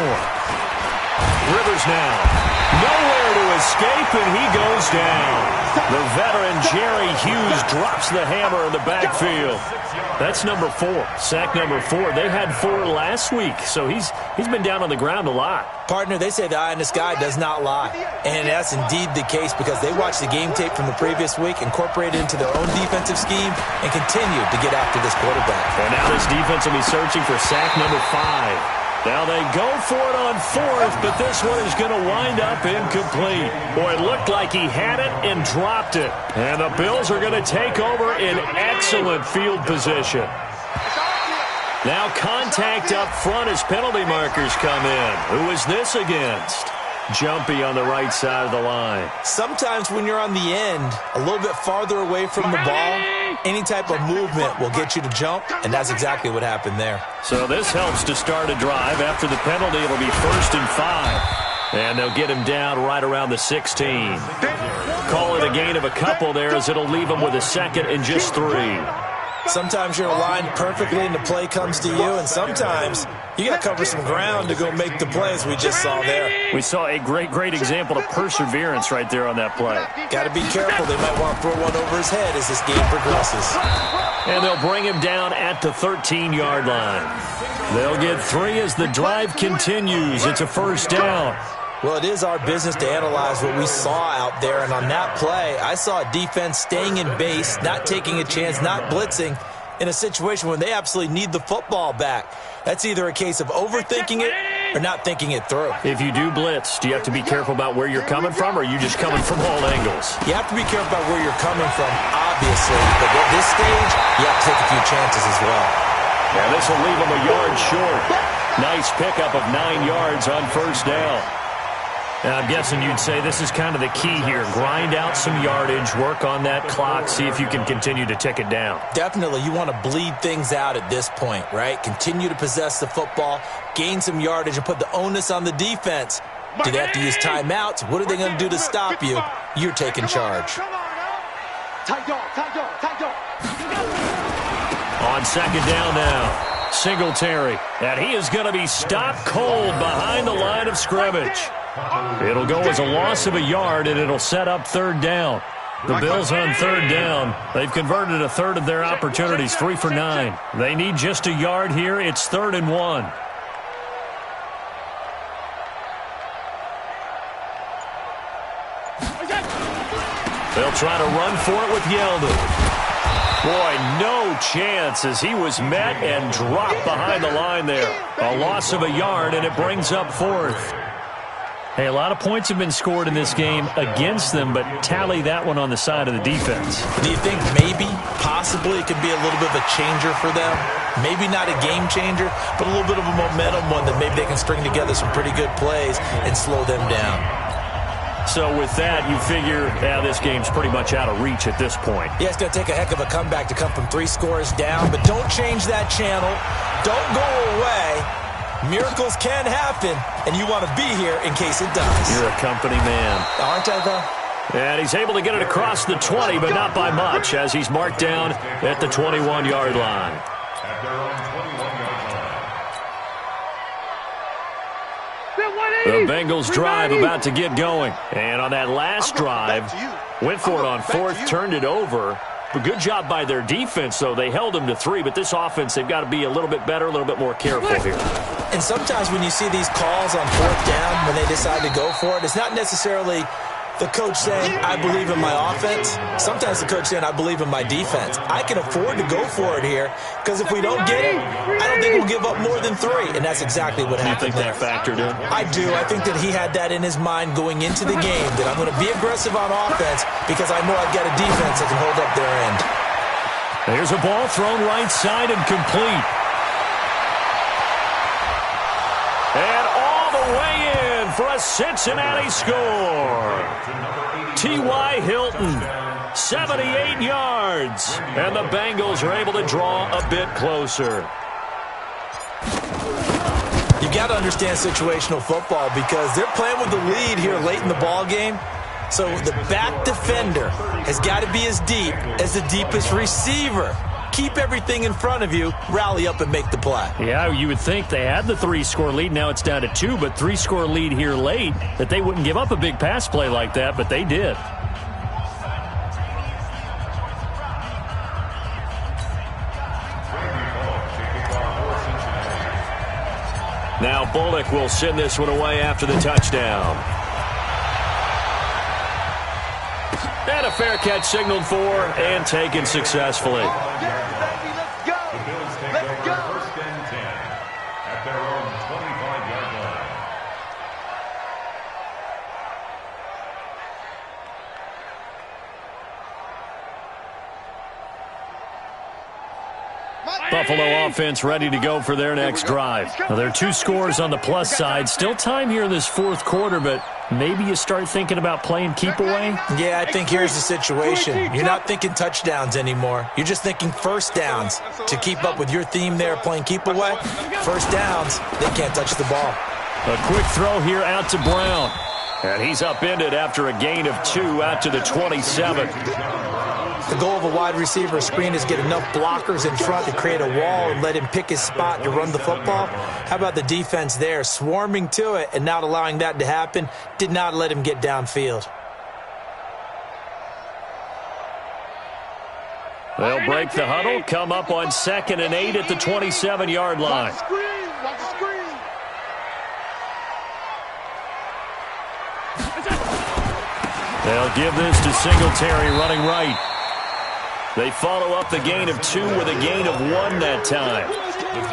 Rivers now. Nowhere to escape, and he goes down. The veteran Jerry Hughes drops the hammer in the backfield. That's number 4, sack number 4. They had 4 last week, so he's been down on the ground a lot. Partner, they say the eye in the sky does not lie. And that's indeed the case because they watched the game tape from the previous week, incorporated it into their own defensive scheme, and continued to get after this quarterback. And now this defense will be searching for sack number 5. Now they go for it on 4th, but this one is going to wind up incomplete. Boy, it looked like he had it and dropped it. And the Bills are going to take over in excellent field position. Now contact up front as penalty markers come in. Who is this against? Jumpy on the right side of the line. Sometimes when you're on the end, a little bit farther away from the ball, any type of movement will get you to jump, and that's exactly what happened there. So this helps to start a drive. After the penalty, it'll be 1st and 5. And they'll get him down right around the 16. Call it a gain of a couple there as it'll leave him with a 2nd and just 3. Sometimes you're aligned perfectly and the play comes to you, and sometimes you got to cover some ground to go make the plays we just saw there. We saw a great example of perseverance right there on that play. Got to be careful. They might want to throw one over his head as this game progresses. And they'll bring him down at the 13-yard line. They'll get 3 as the drive continues. It's a 1st down. Well, it is our business to analyze what we saw out there, and on that play, I saw a defense staying in base, not taking a chance, not blitzing, in a situation when they absolutely need the football back. That's either a case of overthinking it or not thinking it through. If you do blitz, do you have to be careful about where you're coming from, or are you just coming from all angles? You have to be careful about where you're coming from, obviously, but at this stage, you have to take a few chances as well. Yeah, this will leave them a yard short. Nice pickup of 9 yards on 1st down. Now, I'm guessing you'd say this is kind of the key here. Grind out some yardage, work on that clock, see if you can continue to tick it down. Definitely. You want to bleed things out at this point, right? Continue to possess the football, gain some yardage, and put the onus on the defense. Do they have to use timeouts? What are they going to do to stop you? You're taking charge. On 2nd down now, Singletary. And he is going to be stopped cold behind the line of scrimmage. It'll go as a loss of a yard, and it'll set up 3rd down. The Bills on 3rd down. They've converted a third of their opportunities, 3 for 9. They need just a yard here. It's 3rd and 1. They'll try to run for it with Yeldon. Boy, no chance as he was met and dropped behind the line there. A loss of a yard, and it brings up 4th. Hey, a lot of points have been scored in this game against them, but tally that one on the side of the defense. Do you think maybe, possibly, it could be a little bit of a changer for them? Maybe not a game changer, but a little bit of a momentum one that maybe they can string together some pretty good plays and slow them down. So with that, you figure, this game's pretty much out of reach at this point. Yeah, it's going to take a heck of a comeback to come from 3 scores down, but don't change that channel. Don't go away. Miracles can happen, and you want to be here in case it does. You're a company man. Aren't I, though? And he's able to get it across the 20, but not by much, as he's marked down at the 21-yard line. The Bengals drive about to get going. And on that last drive, went for it on 4th, turned it over. But good job by their defense, though. They held them to 3, but this offense, they've got to be a little bit better, a little bit more careful here. And sometimes when you see these calls on 4th down, when they decide to go for it, it's not necessarily the coach saying, I believe in my offense. Sometimes the coach saying, I believe in my defense. I can afford to go for it here, because if we don't get it, I don't think we'll give up more than 3. And that's exactly what happened. You think that factored in? I do. I think that he had that in his mind going into the game, that I'm going to be aggressive on offense because I know I've got a defense that can hold up their end. There's a ball thrown right side and complete. And all the way in for a Cincinnati score. T.Y. Hilton, 78 yards. And the Bengals are able to draw a bit closer. You got to understand situational football because they're playing with the lead here late in the ball game. So the back defender has got to be as deep as the deepest receiver. keep everything in front of you, rally up and make the play. Yeah, you would think they had the 3-score lead. Now it's down to 2, but 3-score lead here late, that they wouldn't give up a big pass play like that, but they did. Now Bullock will send this one away after the touchdown. And a fair catch signaled for and taken successfully. The Bills take over 1st and 10 at their own 25-yard line. Buffalo offense ready to go for their next drive. Now, there are 2 scores on the plus side. Still time here in this 4th quarter, but maybe you start thinking about playing keep away? Yeah, I think here's the situation. You're not thinking touchdowns anymore. You're just thinking first downs. To keep up with your theme there, playing keep away, first downs, they can't touch the ball. A quick throw here out to Brown. And he's upended after a gain of 2 out to the 27. The goal of a wide receiver screen is get enough blockers in front to create a wall and let him pick his spot to run the football. How about the defense there, swarming to it and not allowing that to happen? Did not let him get downfield. They'll break the huddle, come up on 2nd and 8 at the 27-yard line. Watch the screen. They'll give this to Singletary running right. They follow up the gain of 2 with a gain of 1 that time.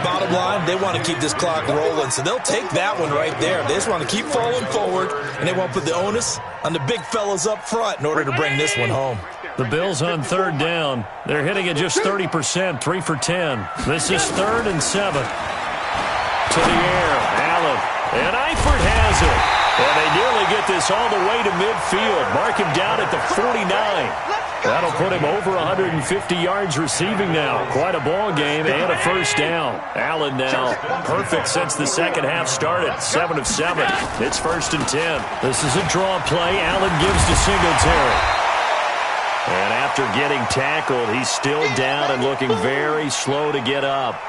Bottom line, they want to keep this clock rolling, so they'll take that one right there. They just want to keep falling forward, and they won't put the onus on the big fellas up front in order to bring this one home. The Bills on 3rd down. They're hitting at just 30%, 3 for 10. This is 3rd and 7. To the air, Allen. And Eifert has it. And they nearly get this all the way to midfield. Mark him down at the 49. That'll put him over 150 yards receiving now. Quite a ball game and a first down. Allen now perfect since the second half started. 7 of 7. It's 1st and 10. This is a draw play. Allen gives to Singletary. And after getting tackled, he's still down and looking very slow to get up.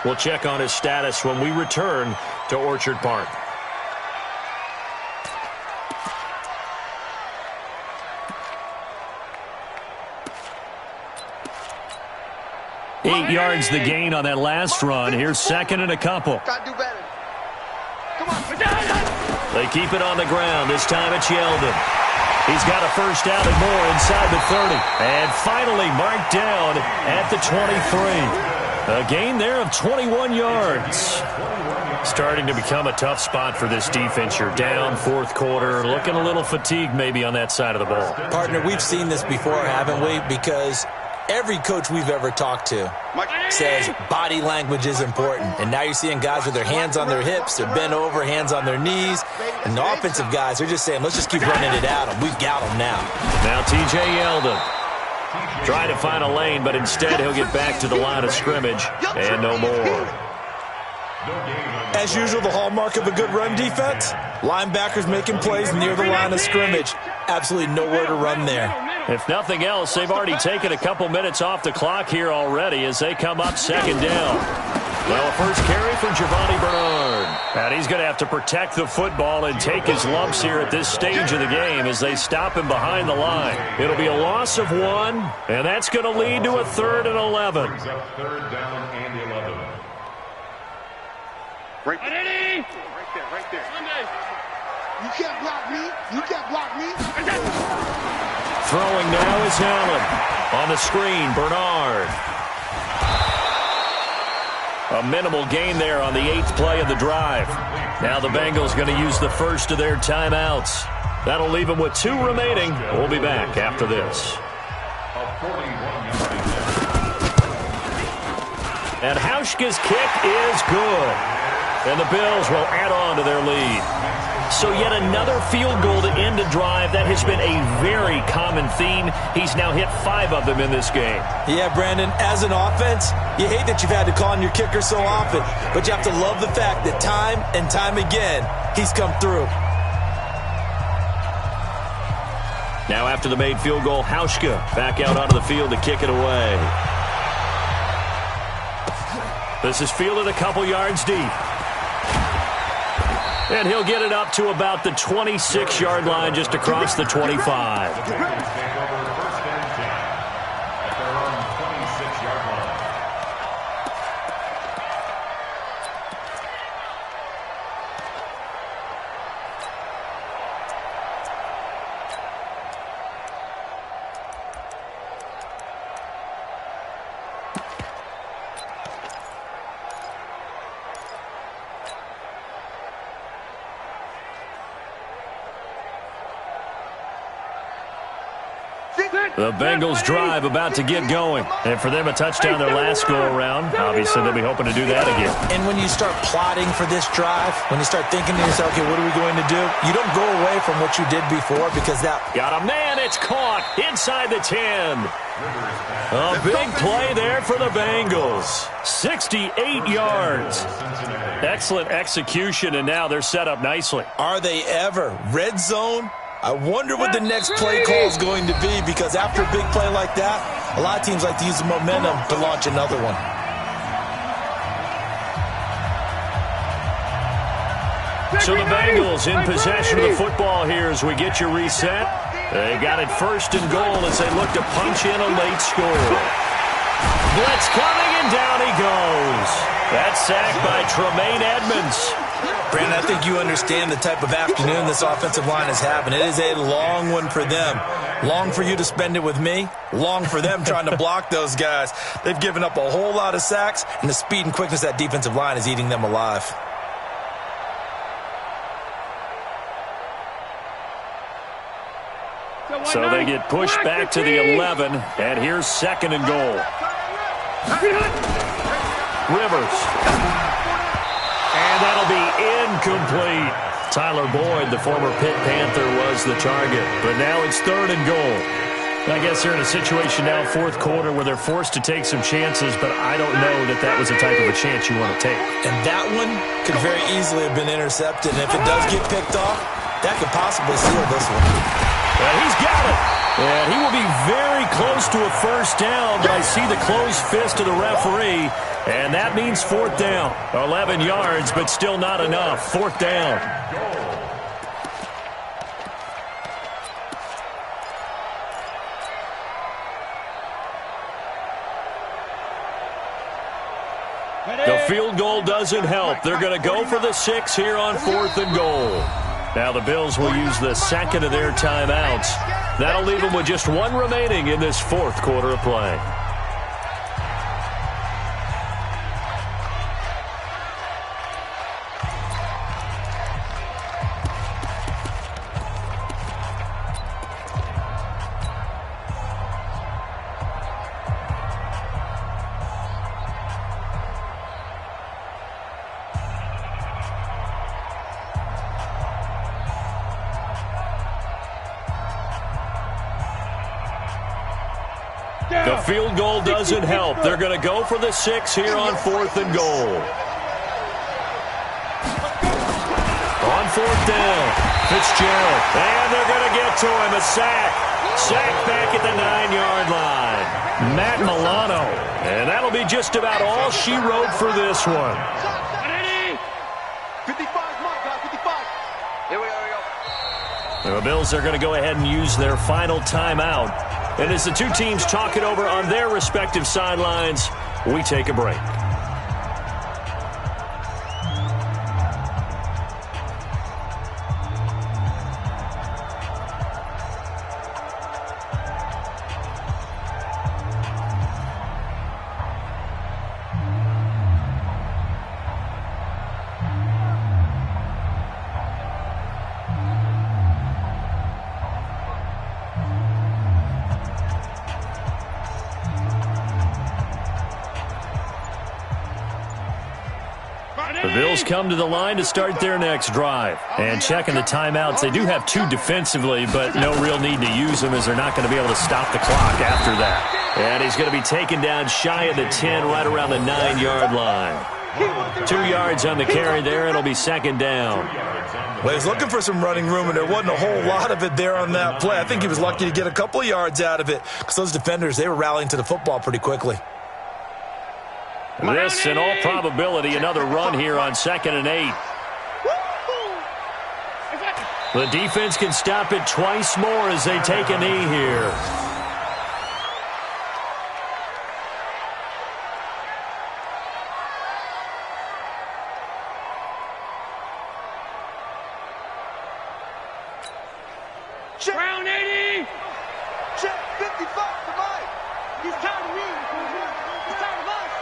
We'll check on his status when we return to Orchard Park. Eight yards the gain on that last run. Here's 2nd and a couple. Gotta do better. Come on. They keep it on the ground. This time it's Yeldon. He's got a first down and more inside the 30. And finally marked down at the 23. A gain there of 21 yards. Starting to become a tough spot for this defense. You're down 4th quarter. Looking a little fatigued maybe on that side of the ball. Partner, we've seen this before, haven't we? Because every coach we've ever talked to says body language is important. And now you're seeing guys with their hands on their hips, they're bent over, hands on their knees. And the offensive guys are just saying, let's just keep running it at them. We've got them now. Now T.J. Yeldon trying to find a lane, but instead he'll get back to the line of scrimmage and no more. As usual, the hallmark of a good run defense, linebackers making plays near the line of scrimmage. Absolutely nowhere to run there. If nothing else, they've already taken a couple minutes off the clock here already as they come up 2nd down. Well, a first carry for Giovanni Bernard. And he's going to have to protect the football and take his lumps here at this stage of the game as they stop him behind the line. It'll be a loss of 1, and that's going to lead to a 3rd and 11. 3rd down and 11. Right there. You can't block me. You can't block me. Throwing now is Allen. On the screen, Bernard. A minimal gain there on the 8th play of the drive. Now the Bengals going to use the first of their timeouts. That'll leave them with 2 remaining. We'll be back after this. And Hauschka's kick is good. And the Bills will add on to their lead. So yet another field goal to end a drive. That has been a very common theme. He's now hit 5 of them in this game. Yeah, Brandon, as an offense, you hate that you've had to call on your kicker so often, but you have to love the fact that time and time again, he's come through. Now after the made field goal, Hauschka back out onto the field to kick it away. This is fielded a couple yards deep. And he'll get it up to about the 26-yard line, just across the 25. The Bengals drive about to get going. And for them, a touchdown their last go-around. Obviously, they'll be hoping to do that again. And when you start plotting for this drive, when you start thinking to yourself, okay, what are we going to do? You don't go away from what you did before because that... Got a man, it's caught inside the 10. A big play there for the Bengals. 68 yards. Excellent execution, and now they're set up nicely. Are they ever? Red zone? I wonder what the next play call is going to be, because after a big play like that, a lot of teams like to use the momentum to launch another one. So the Bengals in possession of the football here as we get you reset. They got it first and goal as they look to punch in a late score. Blitz coming, and down he goes. That's sacked by Tremaine Edmonds. Brandon, I think you understand the type of afternoon this offensive line is having. It is a long one for them. Long for you to spend it with me. Long for them trying to block those guys. They've given up a whole lot of sacks, and the speed and quickness of that defensive line is eating them alive. So they get pushed back to the 11, and here's second and goal. Rivers. And that'll be incomplete. Tyler Boyd, the former Pitt Panther, was the target. But now it's third and goal. I guess they're in a situation now, fourth quarter, where they're forced to take some chances, but I don't know that that was the type of a chance you want to take. And that one could very easily have been intercepted. And if it does get picked off, that could possibly seal this one. Well, he's got it. And he will be very close to a first down, but I see the closed fist of the referee, and that means fourth down. 11 yards, but still not enough. Fourth down. The field goal doesn't help. They're going to go for the 6 here on fourth and goal. Now the Bills will use the second of their timeouts. That'll leave them with just one remaining in this fourth quarter of play. The field goal doesn't help. They're going to go for the 6 here on fourth and goal. On fourth down, Fitzgerald. And they're going to get to him. A sack. Sack back at the 9-yard line. Matt Milano. And that'll be just about all she wrote for this one. 55, Mike, 55. Here we go. The Bills are going to go ahead and use their final timeout. And as the two teams talk it over on their respective sidelines, we take a break. The Bills come to the line to start their next drive. And checking the timeouts, they do have 2 defensively, but no real need to use them as they're not going to be able to stop the clock after that. And he's going to be taken down shy of the 10, right around the 9-yard line. 2 yards on the carry there, and it'll be second down. Well, he was looking for some running room, and there wasn't a whole lot of it there on that play. I think he was lucky to get a couple of yards out of it because those defenders, they were rallying to the football pretty quickly. This, in all probability, another run here on 2nd and 8. The defense can stop it twice more as they take a knee here. Round 80. Check 55 for Mike. He's tired of me. He's tired of us.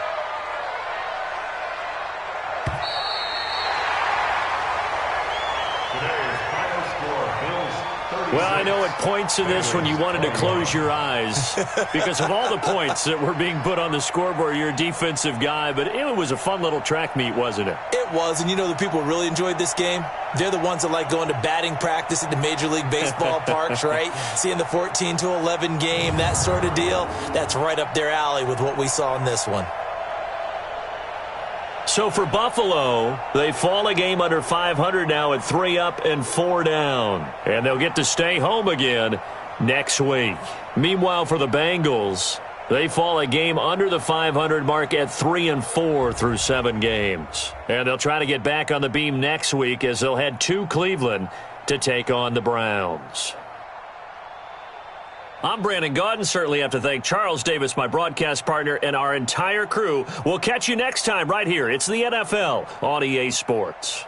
Today's final score, Bills 36. Well, I know at points in this when you wanted to close your eyes because of all the points that were being put on the scoreboard. You're a defensive guy, but it was a fun little track meet, wasn't it? It was, and you know the people who really enjoyed this game? They're the ones that like going to batting practice at the Major League Baseball parks, right? Seeing the 14-11 game, that sort of deal. That's right up their alley with what we saw in this one. So for Buffalo, they fall a game under 500 now at 3 up and 4 down. And they'll get to stay home again next week. Meanwhile, for the Bengals, they fall a game under the 500 mark at 3-4 through 7 games. And they'll try to get back on the beam next week as they'll head to Cleveland to take on the Browns. I'm Brandon Gaudin. Certainly have to thank Charles Davis, my broadcast partner, and our entire crew. We'll catch you next time right here. It's the NFL on EA Sports.